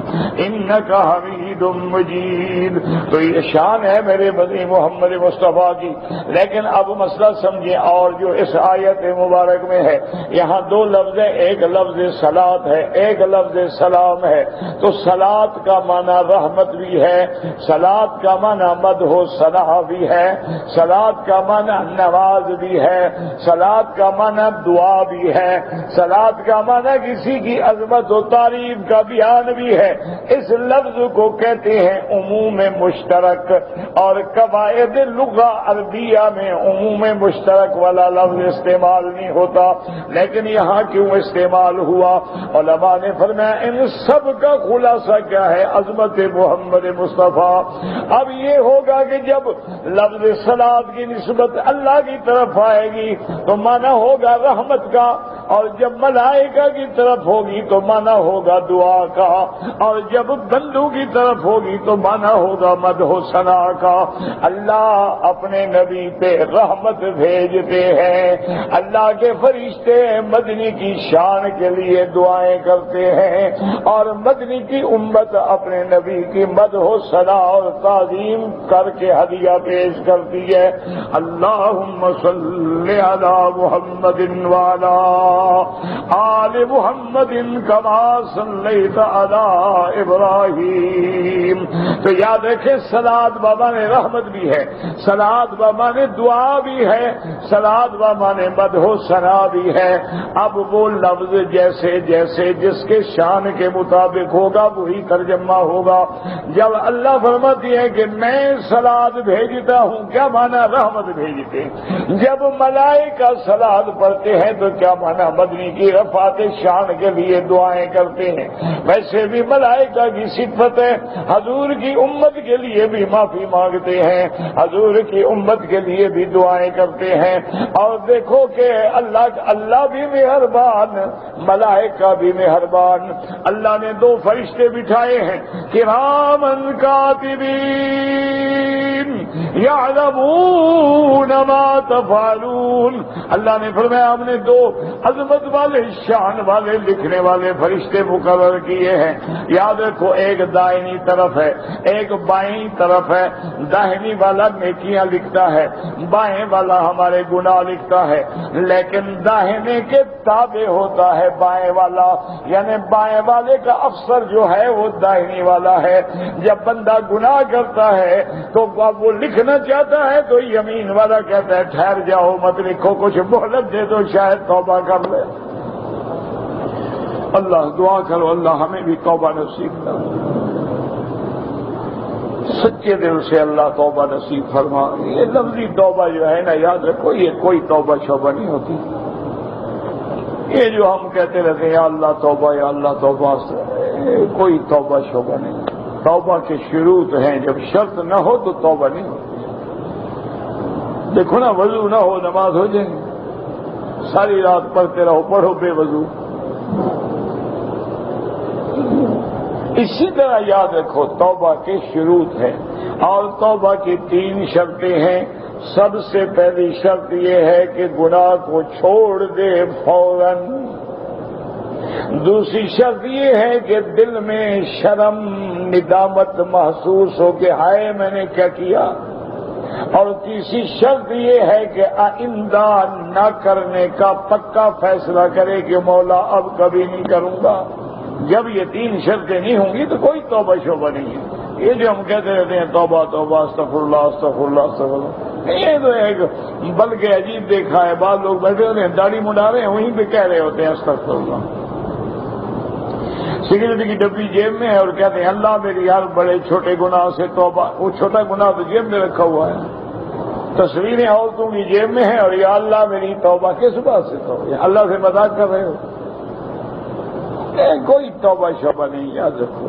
انک حمید مجید. تو یہ شان ہے میرے مدنی محمد مصطفیٰ کی. لیکن اب مسئلہ سمجھیں، اور جو اس آیت مبارک میں ہے یہاں دو لفظ ہیں، ایک لفظ صلاۃ ہے، ایک لفظ سلام ہے. تو صلاۃ کا معنی رحمت بھی ہے، صلاۃ کا معنی مدح و ثنا بھی ہے، صلاۃ کا معنی نواز بھی ہے، صلاۃ کا معنی دعا بھی ہے، صلاۃ کا معنی کسی کی عظمت و تعریف کا بیان بھی ہے. اس لفظ کو کہتے ہیں عموم مشترک، اور قواعد لغہ عربیہ میں عموم مشترک والا لفظ استعمال نہیں ہوتا، لیکن یہاں کیوں استعمال ہوا؟ علماء نے فرمایا ان سب کا خلاصہ کیا ہے؟ عظمت محمد مصطفیٰ. اب یہ ہوگا کہ جب لفظ صلاۃ کی نسبت اللہ کی طرف آئے گی تو معنی ہوگا رحمت کا، اور جب ملائکہ کی طرف ہوگی تو معنی ہوگا دعا کا، اور جب بندوں کی طرف ہوگی تو معنی ہوگا مدح و ثنا کا. اللہ اپنے نبی پہ رحمت بھیجتے ہیں، اللہ کے فرشتے مدنی کی شان کے لیے دعائیں کرتے ہیں، اور مدنی کی امت اپنے نبی کی مدح و ثنا اور تعظیم کر کے ہدیہ پیش کرتی ہے. اللہم صلی علی محمد وعلی آل محمد کما صلیت علی ابراہیم. تو یاد رکھیں صلاۃ بمانے رحمت بھی ہے، صلاۃ بمانے دعا بھی ہے، صلاۃ بمانے مدح و ثنا بھی ہے. اب وہ لفظ جیسے جیسے جس کے شان کے مطابق ہوگا وہی ترجمہ ہوگا. جب اللہ فرماتی ہے کہ میں صلاۃ بھیجتا ہوں، کیا معنی؟ رحمت بھیجتے ہیں. جب ملائکہ صلاۃ پڑھتے ہیں تو کیا معنی؟ مدنی کی رفعت شان کے لیے دعائیں کرتے ہیں. ویسے بھی ملائکہ کی صفت ہے، حضور کی امت کے لیے بھی معافی مانگتے ہیں، حضور کی امت کے لیے بھی دعائیں کرتے ہیں. اور دیکھو کہ اللہ بھی مہربان، ملائکہ بھی مہربان. اللہ نے دو فرشتے بٹھائے ہیں کرامن کاتبین یعلمون ما تفعلون. اللہ نے فرمایا ہم نے دو عظمت والے شان والے لکھنے والے فرشتے مقرر کیے ہیں. یاد رکھو ایک دائنی طرف ہے، ایک بائیں طرف ہے. داہنی والا نیکیاں لکھتا ہے، بائیں والا ہمارے گناہ لکھتا ہے. لیکن داہنے کے تابع ہوتا ہے بائیں والا، یعنی بائیں والے کا افسر جو ہے وہ داہنی والا ہے. جب بندہ گناہ کرتا ہے تو اب وہ لکھنا چاہتا ہے تو یمین والا کہتا ہے ٹھہر جاؤ مت لکھو، کچھ مہلت دے دو شاید توبہ کر لے. اللہ دعا کرو اللہ ہمیں بھی توبہ نصیب کرو، سچے دل سے اللہ توبہ نصیب فرما. یہ لفظی توبہ جو ہے نا یاد رکھو یہ کوئی توبہ شوبہ نہیں ہوتی. یہ جو ہم کہتے رہتے ہیں یا اللہ توبہ یا اللہ توبہ، کوئی توبہ شوبہ نہیں. توبہ کے شروط ہیں، جب شرط نہ ہو تو توبہ نہیں ہوتی۔ دیکھو نا، وضو نہ ہو نماز ہو جائے گی، ساری رات پڑھتے رہو، پڑھو بے وضو۔ اسی طرح یاد رکھو توبہ کے شروط ہیں، اور توبہ کی 3 شرطیں ہیں۔ سب سے پہلی شرط یہ ہے کہ گناہ کو چھوڑ دے فوراً۔ دوسری شرط یہ ہے کہ دل میں شرم ندامت محسوس ہو کہ ہائے میں نے کیا کیا۔ اور تیسری شرط یہ ہے کہ آئندہ نہ کرنے کا پکا فیصلہ کرے کہ مولا اب کبھی نہیں کروں گا۔ جب یہ 3 شرطیں نہیں ہوں گی تو کوئی توبہ شوبہ نہیں ہے۔ یہ جو ہم کہتے رہتے ہیں توبہ توبہ استغفر اللہ استغفر اللہ استغفر اللہ، یہ تو ایک بلکہ عجیب دیکھا ہے، بعض لوگ بیٹھے ہوتے ہیں داڑھی مڈا رہے ہیں وہیں پہ کہہ رہے ہوتے ہیں استغفر اللہ۔ سگریٹ کی ڈبی جیب میں ہے اور کہتے ہیں اللہ میری ہر بڑے چھوٹے گناہ سے توبہ۔ وہ چھوٹا گناہ تو جیب میں رکھا ہوا ہے، تصویریں عورتوں کی جیب میں ہیں، اور یا اللہ میری توبہ کس بات سے توبہ؟ اللہ سے مذاق کر رہے ہو؟ کوئی توبہ شوبہ نہیں، یاد رکھو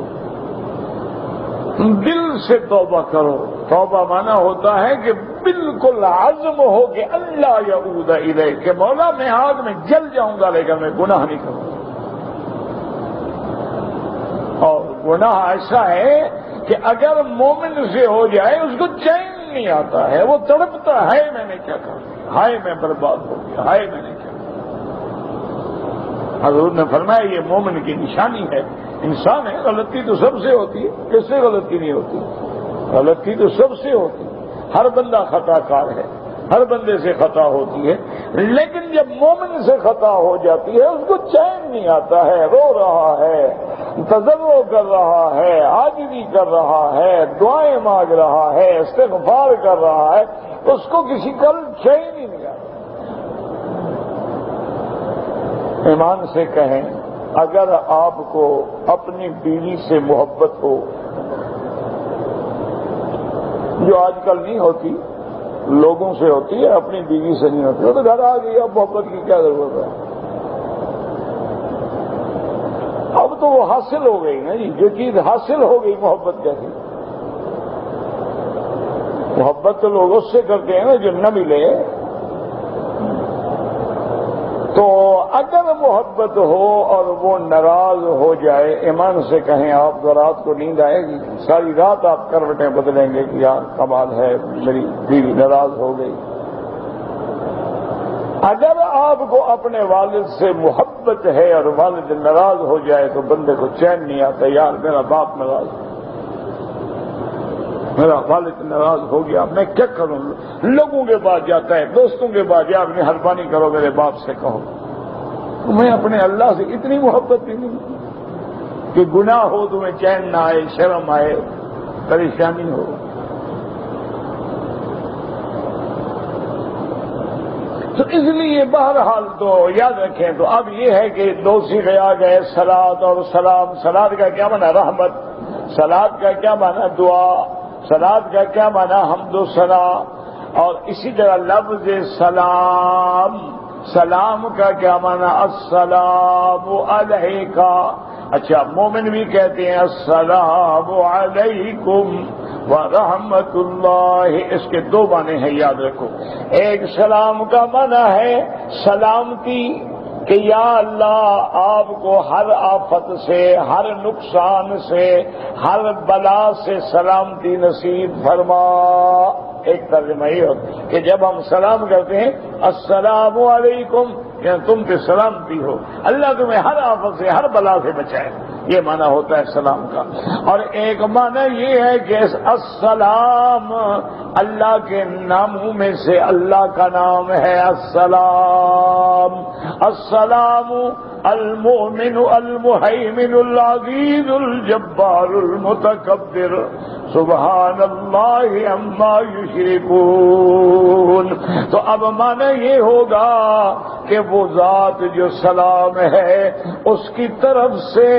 دل سے توبہ کرو۔ توبہ مانا ہوتا ہے کہ بالکل عزم ہو کہ اللہ یعود الیہ، کہ مولا میں آگ میں جل جاؤں گا لیکن میں گناہ نہیں کروں گا۔ اور گناہ ایسا ہے کہ اگر مومن سے ہو جائے اس کو چین نہیں آتا ہے، وہ تڑپتا ہے میں نے کیا کر دیا، ہائے میں برباد ہو گیا، ہائے میں نے کیا کیا۔ حضور نے فرمایا یہ مومن کی نشانی ہے۔ انسان ہے، غلطی تو سب سے ہوتی ہے، کس سے غلطی نہیں ہوتی؟ غلطی تو سب سے ہوتی ہے، ہر بندہ خطا کار ہے، ہر بندے سے خطا ہوتی ہے، لیکن جب مومن سے خطا ہو جاتی ہے اس کو چین نہیں آتا ہے، رو رہا ہے، تضرع کر رہا ہے، عاجزی کر رہا ہے، دعائیں مانگ رہا ہے، استغفار کر رہا ہے، اس کو کسی کل چین ہی نہیں آتا۔ ایمان سے کہیں اگر آپ کو اپنی بیوی سے محبت ہو، جو آج کل نہیں ہوتی، لوگوں سے ہوتی ہے، اپنی بیوی سے نہیں ہوتی، وہ تو گھر آ گئی، اب محبت کی کیا ضرورت ہے؟ اب تو وہ حاصل ہو گئی نا جی، جو چیز حاصل ہو گئی محبت کیسی؟ محبت تو لوگ اس سے کرتے ہیں نا جو نہ ملے۔ تو اگر محبت ہو اور وہ ناراض ہو جائے، ایمان سے کہیں آپ کو رات کو نیند آئے گی؟ ساری رات آپ کروٹیں بدلیں گے کہ یار کمال ہے میری بیوی ناراض ہو گئی۔ اگر آپ کو اپنے والد سے محبت ہے اور والد ناراض ہو جائے تو بندے کو چین نہیں آتا، یار میرا باپ ناراض، میرا والد ناراض ہو گیا، میں کیا کروں؟ لوگوں کے پاس جاتا ہے، دوستوں کے پاس جا، مہربانی کرو میرے باپ سے کہو۔ تمہیں اپنے اللہ سے اتنی محبت بھی نہیں کہ گناہ ہو تمہیں چین نہ آئے، شرم آئے، پریشانی ہو۔ تو اس لیے بہرحال تو یاد رکھیں، تو اب یہ ہے کہ 2 صیغے آ گئے، صلاۃ اور سلام۔ صلاۃ کا کیا معنی؟ رحمت۔ صلاۃ کا کیا معنی؟ دعا۔ صلاۃ کا کیا معنی؟ حمد و ثنا۔ اور اسی طرح لفظ سلام، سلام کا کیا معنی؟ السلام علیکم۔ اچھا، مومن بھی کہتے ہیں السلام علیکم ورحمۃ اللہ۔ اس کے 2 معنی ہیں، یاد رکھو۔ ایک سلام کا معنی ہے سلامتی، کہ یا اللہ آپ کو ہر آفت سے، ہر نقصان سے، ہر بلا سے سلامتی نصیب فرما۔ ایک ترجمہ یہ ہوتا ہے کہ جب ہم سلام کرتے ہیں السلام علیکم، یعنی تم پہ سلامتی ہو، اللہ تمہیں ہر آفت سے، ہر بلا سے بچائے، یہ معنی ہوتا ہے سلام کا۔ اور ایک معنی یہ ہے کہ السلام اللہ کے ناموں میں سے اللہ کا نام ہے السلام۔ السلام المؤمن المہیمن العزیز الجبار المتکبر سبحان اللہ عما یشرکون۔ تو اب معنی یہ ہوگا کہ وہ ذات جو سلام ہے اس کی طرف سے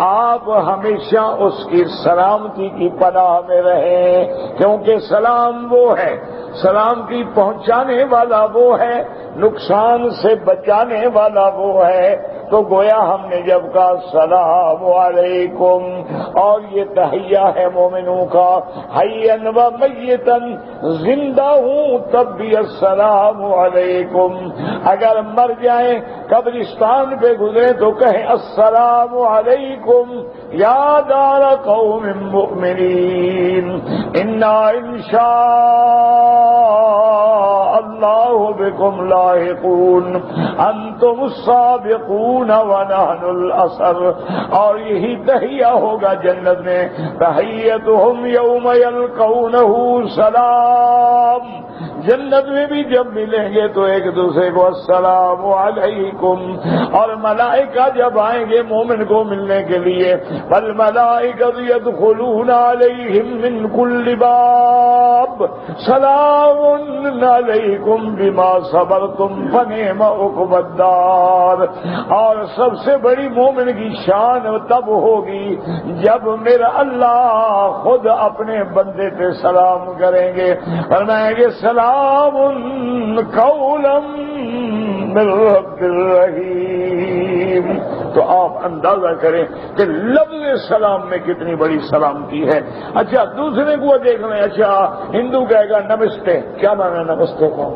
آپ ہمیشہ اس کی سلامتی کی پناہ میں رہیں، کیونکہ سلام وہ ہے، سلام کی پہنچانے والا وہ ہے، نقصان سے بچانے والا وہ ہے، تو گویا ہم نے جب کہا السلام علیکم، اور یہ تحیہ ہے مومنوں کا، حیًّا و میتًا، زندہ ہوں تب بھی السلام علیکم، اگر مر جائیں قبرستان پہ گزرے تو کہیں السلام علیکم یا دار قوم مؤمنین انا انشاء اللہ بکم لاحقون انتم السابقون ونحن الاثر، اور یہی تحیہ ہوگا جنت میں، تحیتہم یوم یلقونہ سلام، جنت میں بھی جب ملیں گے تو ایک دوسرے کو السلام علیکم، اور ملائکہ جب آئیں گے مومن کو ملنے کے لیے، والملائکۃ یدخلون علیہم من کل باب سلام علیکم بما صبرتم فنعم عقبی الدار، اور سب سے بڑی مومن کی شان تب ہوگی جب میرا اللہ خود اپنے بندے پہ سلام کریں گے، فرمائیں گے سلام قولا من رب الرحیم۔ تو آپ اندازہ کریں کہ لفظ سلام میں کتنی بڑی سلامتی ہے۔ اچھا دوسرے کو دیکھ لیں، اچھا ہندو کہے گا نمستے، کیا مانا نمستے کا؟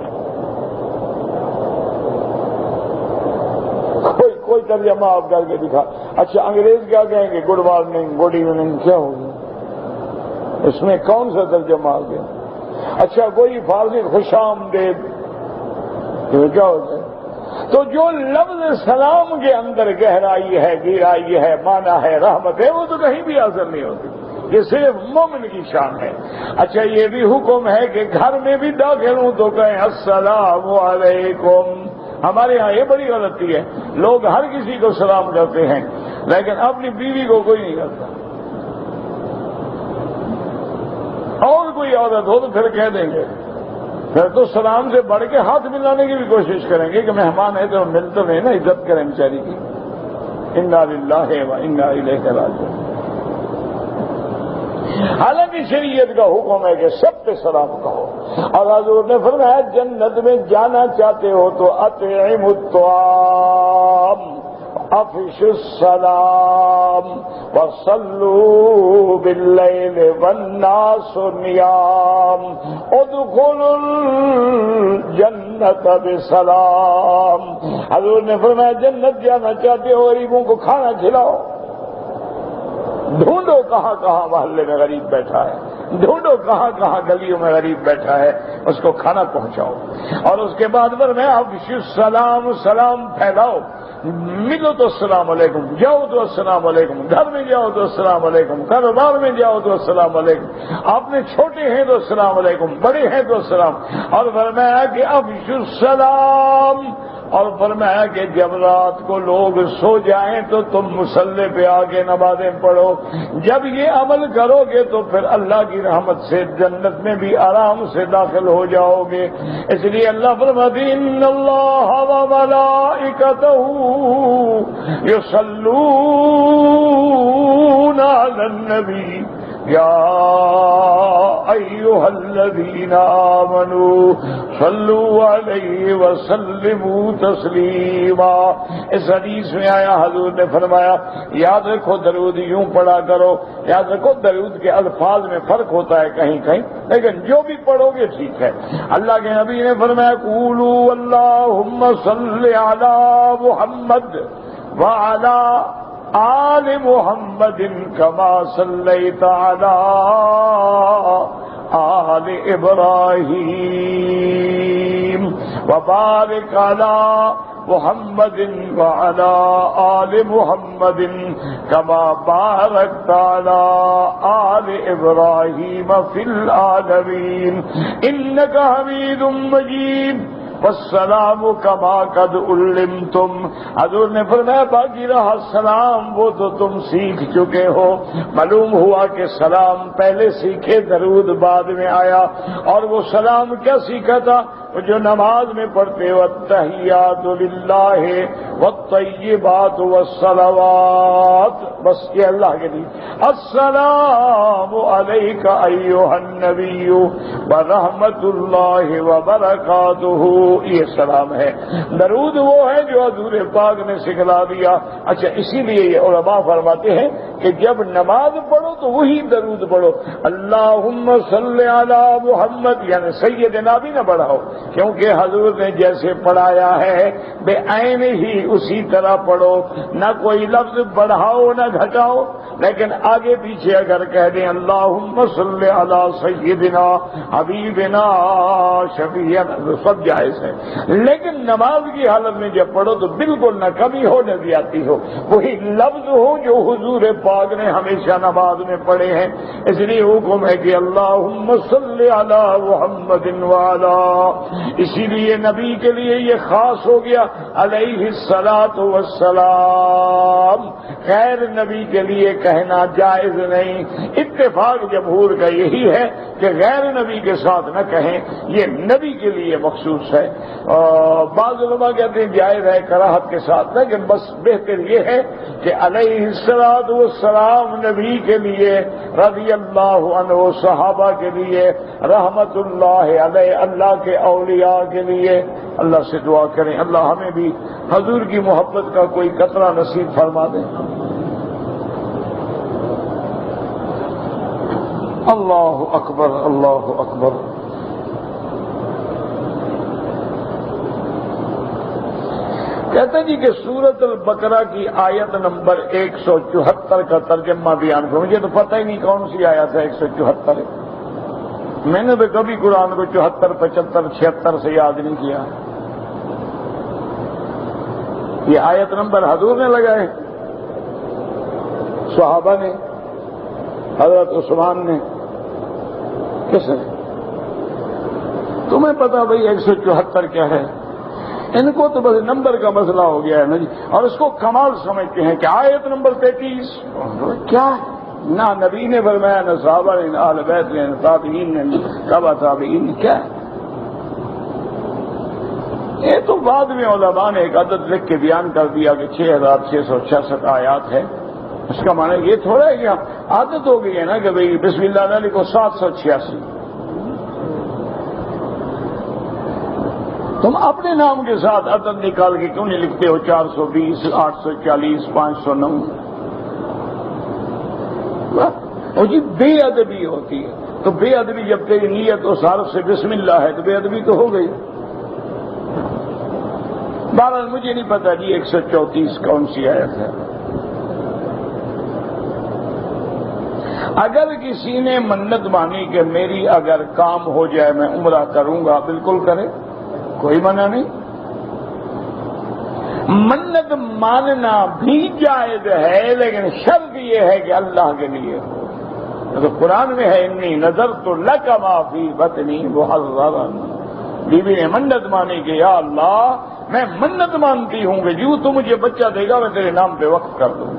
کوئی ترجمہ آپ کر کے دکھا۔ اچھا انگریز کیا کہیں گے؟ گڈ مارننگ، گڈ ایوننگ، کیا ہوگا اس میں؟ کون سا ترجمہ آ گیا؟ اچھا کوئی فارسی خوش آمدید، کیا ہوتا ہے؟ تو جو لفظ سلام کے اندر گہرائی ہے، گہرائی ہے، معنی ہے، رحمت ہے، وہ تو کہیں بھی حاصل نہیں ہوتی، یہ صرف مومن کی شان ہے۔ اچھا یہ بھی حکم ہے کہ گھر میں بھی داخل ہوں تو کہیں السلام علیکم۔ ہمارے ہاں یہ بڑی غلطی ہے، لوگ ہر کسی کو سلام کرتے ہیں لیکن اپنی بیوی کو کوئی نہیں کرتا، اور کوئی عورت ہو تو پھر کہہ دیں گے، پھر تو سلام سے بڑھ کے ہاتھ ملانے کی بھی کوشش کریں گے کہ مہمان ہے تو مل تو نہیں نا، عزت کریں بیچاری کی۔ انا للہ و انا الیہ راجعون۔ حالانکہ شریعت کا حکم ہے کہ سب پہ سلام کہو، اور حضور نے فرمایا جنت میں جانا چاہتے ہو تو اطعم الطعام افشوا السلام وصلوا باللیل والناس نیام ادخلوا الجنت بسلام۔ حضور نے فرمایا جنت جانا چاہتے ہو غریبوں کو کھانا کھلاؤ، ڈھونڈو کہاں کہاں محلے میں غریب بیٹھا ہے، ڈھونڈو کہاں کہاں گلیوں میں غریب بیٹھا ہے، اس کو کھانا پہنچاؤ، اور اس کے بعد فرمایا افشوا السلام، سلام پھیلاؤ، ملو تو السلام علیکم، جاؤ تو السلام علیکم، گھر میں جاؤ تو السلام علیکم، کاروبار میں جاؤ تو السلام علیکم، آپ نے چھوٹے ہیں تو السلام علیکم، بڑے ہیں تو السلام، اور فرمایا کہ افشوا السلام، اور فرمایا کہ جب رات کو لوگ سو جائیں تو تم مصلی پہ آ کے نمازیں پڑھو، جب یہ عمل کرو گے تو پھر اللہ کی رحمت سے جنت میں بھی آرام سے داخل ہو جاؤ گے۔ اس لیے اللہ فرماتے ہیں ان اللہ و ملائکتہ یصلون علی النبی یا ایھا الذین آمنوا صلوا علیہ وسلموا تسلیما۔ اس حدیث میں آیا حضور نے فرمایا یاد رکھو درود یوں پڑھا کرو، یاد رکھو درود کے الفاظ میں فرق ہوتا ہے کہیں کہیں، لیکن جو بھی پڑھو گے ٹھیک ہے۔ اللہ کے نبی نے فرمایا قولوا اللہم صل علی محمد وعلی آل محمد کما صلیت علی آل ابراہیم وبارک علی محمد وعلی آل محمد کما بارکت علی آل ابراہیم فی العالمین انک حمید مجید والسلام کما قد علمتم۔ حضور نے فرمایا باقی رہا سلام وہ تو تم سیکھ چکے ہو۔ معلوم ہوا کہ سلام پہلے سیکھے، درود بعد میں آیا، اور وہ سلام کیا سیکھا تھا؟ جو نماز میں پڑھتے ہو التحیات للہ والطیبات والصلوات، بس یہ اللہ کے لیے، السلام علیک ایھا النبی ورحمۃ اللہ وبرکاتہ، یہ سلام ہے۔ درود وہ ہے جو حضور پاک نے سکھلا دیا۔ اچھا، اسی لیے یہ علماء فرماتے ہیں کہ جب نماز پڑھو تو وہی درود پڑھو، اللہم صلی علی محمد، یعنی سیدنا بھی نہ بڑھاؤ، کیونکہ حضور نے جیسے پڑھایا ہے بے عین ہی اسی طرح پڑھو، نہ کوئی لفظ بڑھاؤ نہ گھٹاؤ، لیکن آگے پیچھے اگر کہہ دیں اللہم صلی علی سیدنا حبیبنا شفیعنا تو سب جائز ہے، لیکن نماز کی حالت میں جب پڑھو تو بالکل نہ کمی ہو نہ زیادتی ہو، وہی لفظ ہو جو حضور پاک نے ہمیشہ نماز میں پڑھے ہیں۔ اس لیے حکم ہے کہ اللہم صلی علی محمد وعلی، اسی لیے نبی کے لیے یہ خاص ہو گیا علیہ الصلاۃ والسلام، غیر نبی کے لیے کہنا جائز نہیں۔ اتفاق جمہور کا یہی ہے کہ غیر نبی کے ساتھ نہ کہیں، یہ نبی کے لیے مخصوص ہے۔ بعض علماء کہتے ہیں جائز ہے کراہت کے ساتھ، لیکن بس بہتر یہ ہے کہ علیہ الصلاۃ والسلام نبی کے لیے، رضی اللہ عنہ صحابہ کے لیے، رحمت اللہ علیہ اللہ کے اولیاء کے لیے۔ اللہ سے دعا کریں اللہ ہمیں بھی حضور کی محبت کا کوئی قطرہ نصیب فرما دے۔ اللہ اکبر، اللہ اکبر۔ کہتے جی کہ سورۃ البقرہ کی آیت نمبر 174 کا ترجمہ بیان کرو۔ مجھے تو پتہ ہی نہیں کون سی آیت ہے 174 ہے، میں نے تو کبھی قرآن کو 74 75 76 سے یاد نہیں کیا۔ یہ آیت نمبر حضور نے لگائے، صحابہ نے، حضرت عثمان نے، کس نے؟ تمہیں پتا بھائی 174 کیا ہے؟ ان کو تو بس نمبر کا مسئلہ ہو گیا ہے نا جی، اور اس کو کمال سمجھتے ہیں کہ آیت نمبر 33 کیا ہے؟ نہ نبی نے فرمایا، نہ صحابہ نے، نہ اہل بیت نے، نہ تابعین نے، تبع تابعین نے، کیا ہے؟ یہ تو بعد میں علماء نے ایک عدد لکھ کے بیان کر دیا کہ 6666 آیات ہے۔ اس کا معنی یہ تھوڑا ہے کہ عادت ہو گئی ہے نا کہ بھئی بسم اللہ نہ لکھو 786۔ تم اپنے نام کے ساتھ عدد نکال کے کیوں نہیں لکھتے ہو 420 840 509؟ اور جی بے ادبی ہوتی ہے، تو بے ادبی جب تیری نیت و صارف سے بسم اللہ ہے تو بے ادبی تو ہو گئی۔ بہرحال مجھے نہیں پتا جی 134 کون سی آیت ہے۔ اگر کسی نے منت مانی کہ میری اگر کام ہو جائے میں عمرہ کروں گا، بالکل کرے، کوئی منع نہیں۔ منت ماننا بھی جائز ہے، لیکن شرط یہ ہے کہ اللہ کے لیے ہو۔ تو قرآن میں ہے انی نذرت لک ما فی بطنی محررا، بیوی نے منت مانی کہ یا اللہ میں منت مانتی ہوں کہ جو تو مجھے بچہ دے گا میں تیرے نام پہ وقف کر دوں،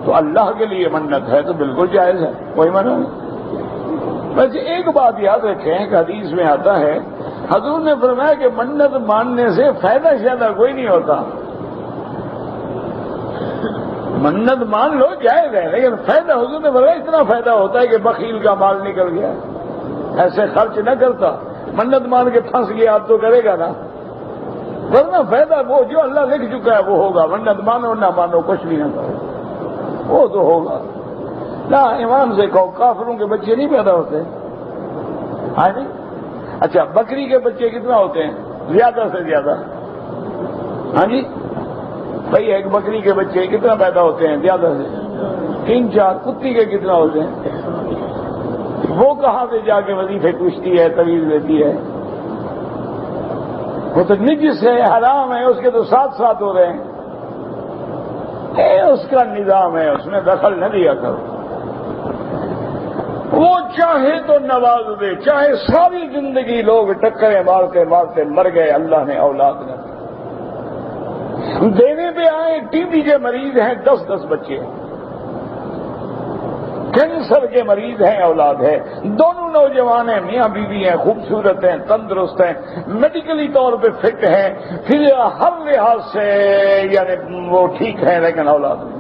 تو اللہ کے لیے منت ہے تو بالکل جائز ہے، کوئی منع نہیں۔ ویسے ایک بات یاد رکھیں کہ حدیث میں آتا ہے حضور نے فرمایا کہ منت ماننے سے فائدہ زیادہ کوئی نہیں ہوتا۔ منت مان لو جائز ہے، لیکن فائدہ حضور نے فرمایا اتنا فائدہ ہوتا ہے کہ بخیل کا مال نکل گیا، ایسے خرچ نہ کرتا، منت مان کے پھنس گیا اب تو کرے گا نا، ورنہ فائدہ وہ جو اللہ لکھ چکا ہے وہ ہوگا، منت مانو نہ مانو کچھ بھی نہ کرو وہ تو ہوگا۔ نہ ایمان سے کہو کافروں کے بچے نہیں پیدا ہوتے، ہاں جی؟ اچھا بکری کے بچے کتنا ہوتے ہیں؟ زیادہ سے زیادہ، ہاں جی بھائی ایک بکری کے بچے کتنا پیدا ہوتے ہیں؟ زیادہ سے 3 4۔ کتی کے کتنا ہوتے ہیں؟ وہ کہاں سے جا کے وظیفے پوچھتی ہے، طویل لیتی ہے؟ وہ تو نجس ہے، حرام ہے، اس کے تو 7 ہو رہے ہیں۔ اس کا نظام ہے، اس میں دخل نہ دیا کرو۔ وہ چاہے تو نواز دے، چاہے ساری زندگی لوگ ٹکریں مارتے مارتے مر گئے، اللہ نے اولاد نہ دی۔ دینے پہ آئے، ٹی بی کے مریض ہیں 10 بچے، کینسر کے مریض ہیں اولاد ہے، دونوں نوجوان ہیں، میاں بیوی ہیں، خوبصورت ہیں، تندرست ہیں، میڈیکلی طور پہ فٹ ہیں، پھر ہر لحاظ سے یعنی وہ ٹھیک ہیں، لیکن اولاد نہیں۔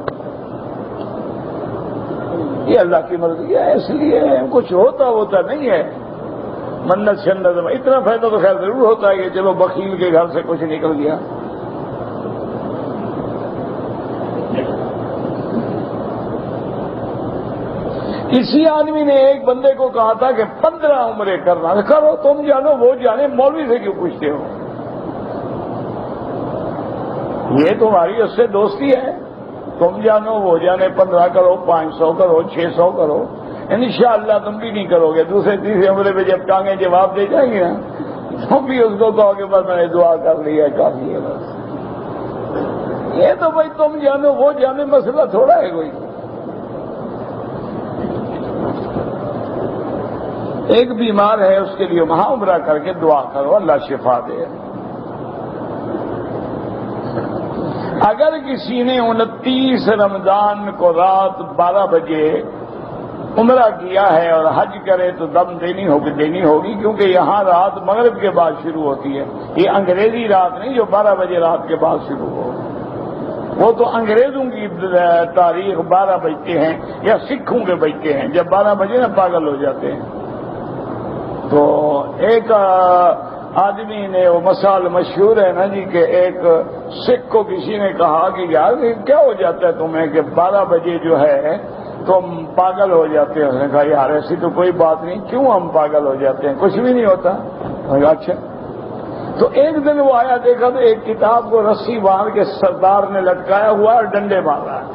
یہ اللہ کی مرضی ہے، اس لیے کچھ ہوتا نہیں ہے۔ منت شنت میں اتنا فائدہ تو خیر ضرور ہوتا ہے کہ چلو بخیل کے گھر سے کچھ نکل گیا۔ کسی آدمی نے ایک بندے کو کہا تھا کہ 15 عمرے کرنا، کرو، تم جانو وہ جانے، مولوی سے کیوں پوچھتے ہو؟ یہ تمہاری اس سے دوستی ہے، تم جانو وہ جانے، 15 کرو، 500 کرو، 600 کرو، انشاءاللہ تم بھی نہیں کرو گے۔ دوسرے تیسرے عمرے پہ جب ٹانگیں جواب دے جائیں گے نا، تم بھی اس کو کہو کہ بس میں نے دعا کر لی ہے، کافی ہے بس۔ یہ تو بھائی تم جانو وہ جانے مسئلہ تھوڑا ہے کوئی۔ ایک بیمار ہے، اس کے لیے وہاں عمرہ کر کے دعا کرو اللہ شفا دے۔ اگر کسی نے 29 رمضان کو رات 12 بجے عمرہ کیا ہے اور حج کرے تو دم دینی ہوگی، کیونکہ یہاں رات مغرب کے بعد شروع ہوتی ہے، یہ انگریزی رات نہیں جو 12 بجے رات کے بعد شروع ہو۔ وہ تو انگریزوں کی تاریخ 12 بجتے ہیں یا سکھوں کے بجتے ہیں، جب 12 بجے نا پاگل ہو جاتے ہیں۔ تو ایک آدمی نے، وہ مثال مشہور ہے نا جی، کہ ایک سکھ کو کسی نے کہا کہ یار کیا ہو جاتا ہے تمہیں کہ 12 بجے جو ہے تم پاگل ہو جاتے ہیں؟ اس نے کہا یار ایسی تو کوئی بات نہیں، کیوں ہم پاگل ہو جاتے ہیں؟ کچھ بھی نہیں ہوتا۔ اچھا، تو ایک دن وہ آیا، دیکھا تو ایک کتاب کو رسی باندھ کے سردار نے لٹکایا ہوا اور ڈنڈے مار رہا ہے۔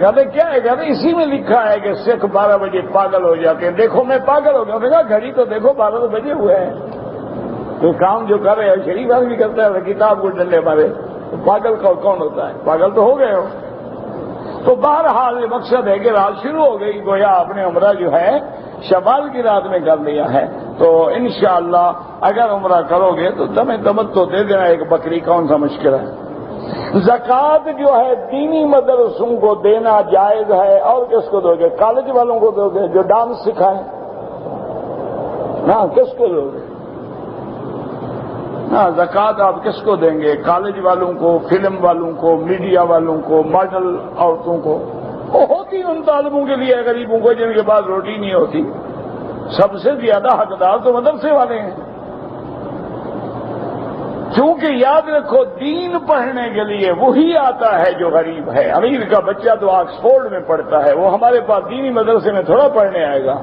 کہتے کیا ہے؟ کہتے اسی میں لکھا ہے کہ سکھ 12 بجے پاگل ہو جاتے ہیں، دیکھو میں پاگل ہو گیا۔ میں نے کہا گھڑی تو دیکھو 12 بجے ہوئے ہیں، تو کام جو کر رہے ہیں شریف آدمی کرتا ہے، کتاب کو ڈنڈے مارے، تو پاگل کون ہوتا ہے؟ پاگل تو ہو گئے ہو۔ تو بہرحال یہ مقصد ہے کہ رات شروع ہو گئی، گویا آپ نے عمرہ جو ہے شوال کی رات میں کر لیا ہے، تو انشاءاللہ اگر عمرہ کرو گے تو تمہیں تمتع دے دینا ایک بکری، کون سا مشکل ہے۔ زکوٰۃ جو ہے دینی مدرسوں کو دینا جائز ہے، اور کس کو دو گے؟ کالج والوں کو دو گے جو ڈانس سکھائیں؟ ہاں، کس کو دو گے؟ ہاں، زکوٰۃ آپ کس کو دیں گے؟ کالج والوں کو، فلم والوں کو، میڈیا والوں کو، ماڈل عورتوں کو؟ وہ ہوتی ان طالبوں کے لیے، غریبوں کو جن کے پاس روٹی نہیں ہوتی۔ سب سے زیادہ حقدار تو مدرسے والے ہیں، کیونکہ یاد رکھو دین پڑھنے کے لیے وہی آتا ہے جو غریب ہے۔ امیر کا بچہ تو آکسفورڈ میں پڑھتا ہے، وہ ہمارے پاس دینی مدرسے میں تھوڑا پڑھنے آئے گا۔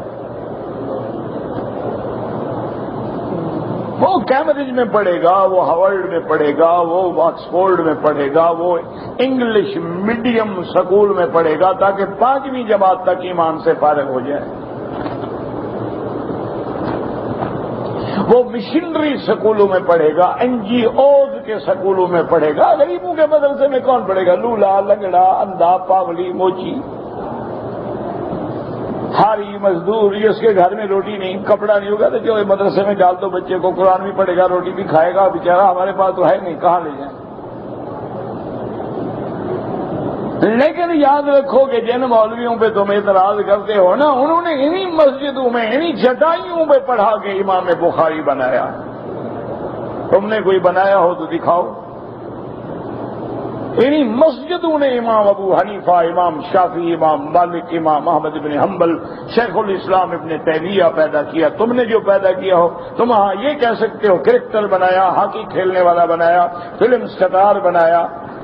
وہ کیمبرج میں پڑھے گا، وہ ہارورڈ میں پڑھے گا، وہ آکسفورڈ میں پڑھے گا، وہ انگلش میڈیم سکول میں پڑھے گا، تاکہ 5ویں جماعت تک ایمان سے فارغ ہو جائے۔ وہ مشنری سکولوں میں پڑھے گا، NGOs کے سکولوں میں پڑھے گا۔ غریبوں کے مدرسے میں کون پڑھے گا؟ لولا، لنگڑا، اندھا، پاولی، موچی، ہاری مزدور، جس کے گھر میں روٹی نہیں، کپڑا نہیں ہوگا تو جو مدرسے میں ڈال دو بچے کو، قرآن بھی پڑھے گا، روٹی بھی کھائے گا، بیچارہ ہمارے پاس تو ہے نہیں، کہاں لے جائیں؟ لیکن یاد رکھو کہ جن مولویوں پہ تم اعتراض کرتے ہو نا، انہوں نے انہی مسجدوں میں، انہی چٹائیوں پہ پڑھا کے امام بخاری بنایا۔ تم نے کوئی بنایا ہو تو دکھاؤ۔ انہی مسجدوں نے امام ابو حنیفہ، امام شافعی، امام مالک، امام احمد بن حنبل، شیخ الاسلام ابن تیمیہ پیدا کیا۔ تم نے جو پیدا کیا ہو، تم ہاں یہ کہہ سکتے ہو کرکٹر بنایا، ہاکی کھیلنے والا بنایا، فلم سٹار بنایا،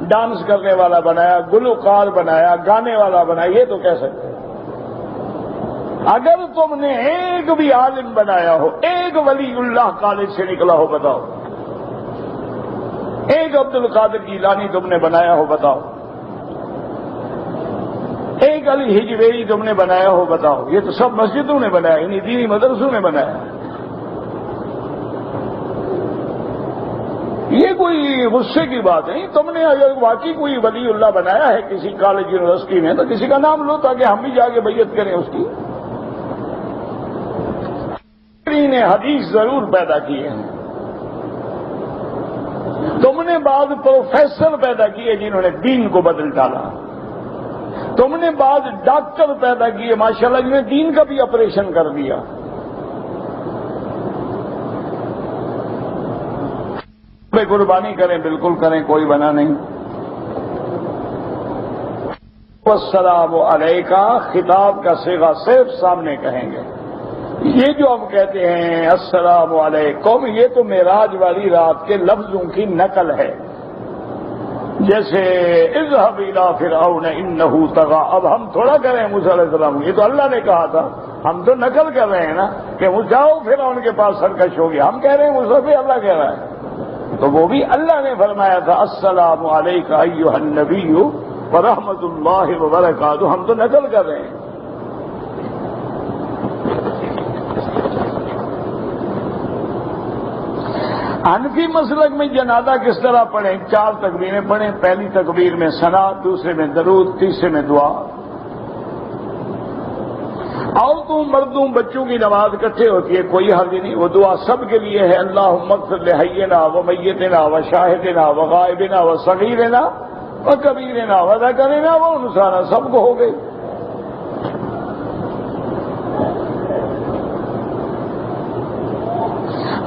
ڈانس کرنے والا بنایا، گلوکار بنایا، گانے والا بنایا، یہ تو کہہ سکتے ہو۔ اگر تم نے ایک بھی عالم بنایا ہو، ایک ولی اللہ کالج سے نکلا ہو، بتاؤ۔ ایک عبد القادر جیلانی تم نے بنایا ہو، بتاؤ۔ ایک علی حجویری تم نے بنایا ہو، بتاؤ۔ یہ تو سب مسجدوں نے بنایا، انہیں دینی مدرسوں نے بنایا۔ یہ کوئی غصے کی بات نہیں۔ تم نے اگر واقعی کوئی ولی اللہ بنایا ہے کسی کالج یونیورسٹی میں تو کسی کا نام لو تاکہ ہم بھی جا کے بیعت کریں اس کی۔ نے حدیث ضرور پیدا کیے ہیں، تم نے بعض پروفیسر پیدا کیے جنہوں نے دین کو بدل ڈالا۔ تم نے بعض ڈاکٹر پیدا کیے ماشاءاللہ جنہیں دین کا بھی آپریشن کر دیا. پہ قربانی کریں بالکل کریں، کوئی بنا نہیں. السلام علیکہ خطاب کا صیغہ صرف سامنے کہیں گے. یہ جو ہم کہتے ہیں السلام علیکم، یہ تو معراج والی رات کے لفظوں کی نقل ہے. جیسے اذهب الى فرعون انه طغى، اب ہم تھوڑا کر رہے ہیں موسیٰ علیہ السلام، یہ تو اللہ نے کہا تھا، ہم تو نقل کر رہے ہیں نا کہ جاؤ فرعون کے پاس سرکش ہو گیا. ہم کہہ رہے ہیں موسیٰ بھی اللہ کہہ رہا ہے، تو وہ بھی اللہ نے فرمایا تھا السلام علیکہ ایھا النبی ورحمۃ اللہ وبرکاتہ. ہم تو نقل کر رہے ہیں. حنفی مسلک میں جنازہ کس طرح پڑھیں؟ 4 تکبیریں پڑھیں. پہلی تکبیر میں ثنا، دوسرے میں درود، تیسرے میں دعا. عورتوں مردوں بچوں کی نماز اکٹھے ہوتی ہے، کوئی حرج نہیں. وہ دعا سب کے لیے ہے. اللہم اغفر لحینا ومیتنا وشاہدنا وغائبنا وصغیرنا وکبیرنا وذکرنا وانثانا، سب کو ہو گئی.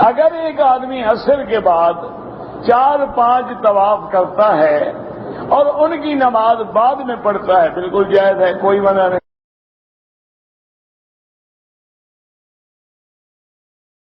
اگر ایک آدمی عصر کے بعد 4-5 طواف کرتا ہے اور ان کی نماز بعد میں پڑھتا ہے، بالکل جائز ہے، کوئی منع نہیں.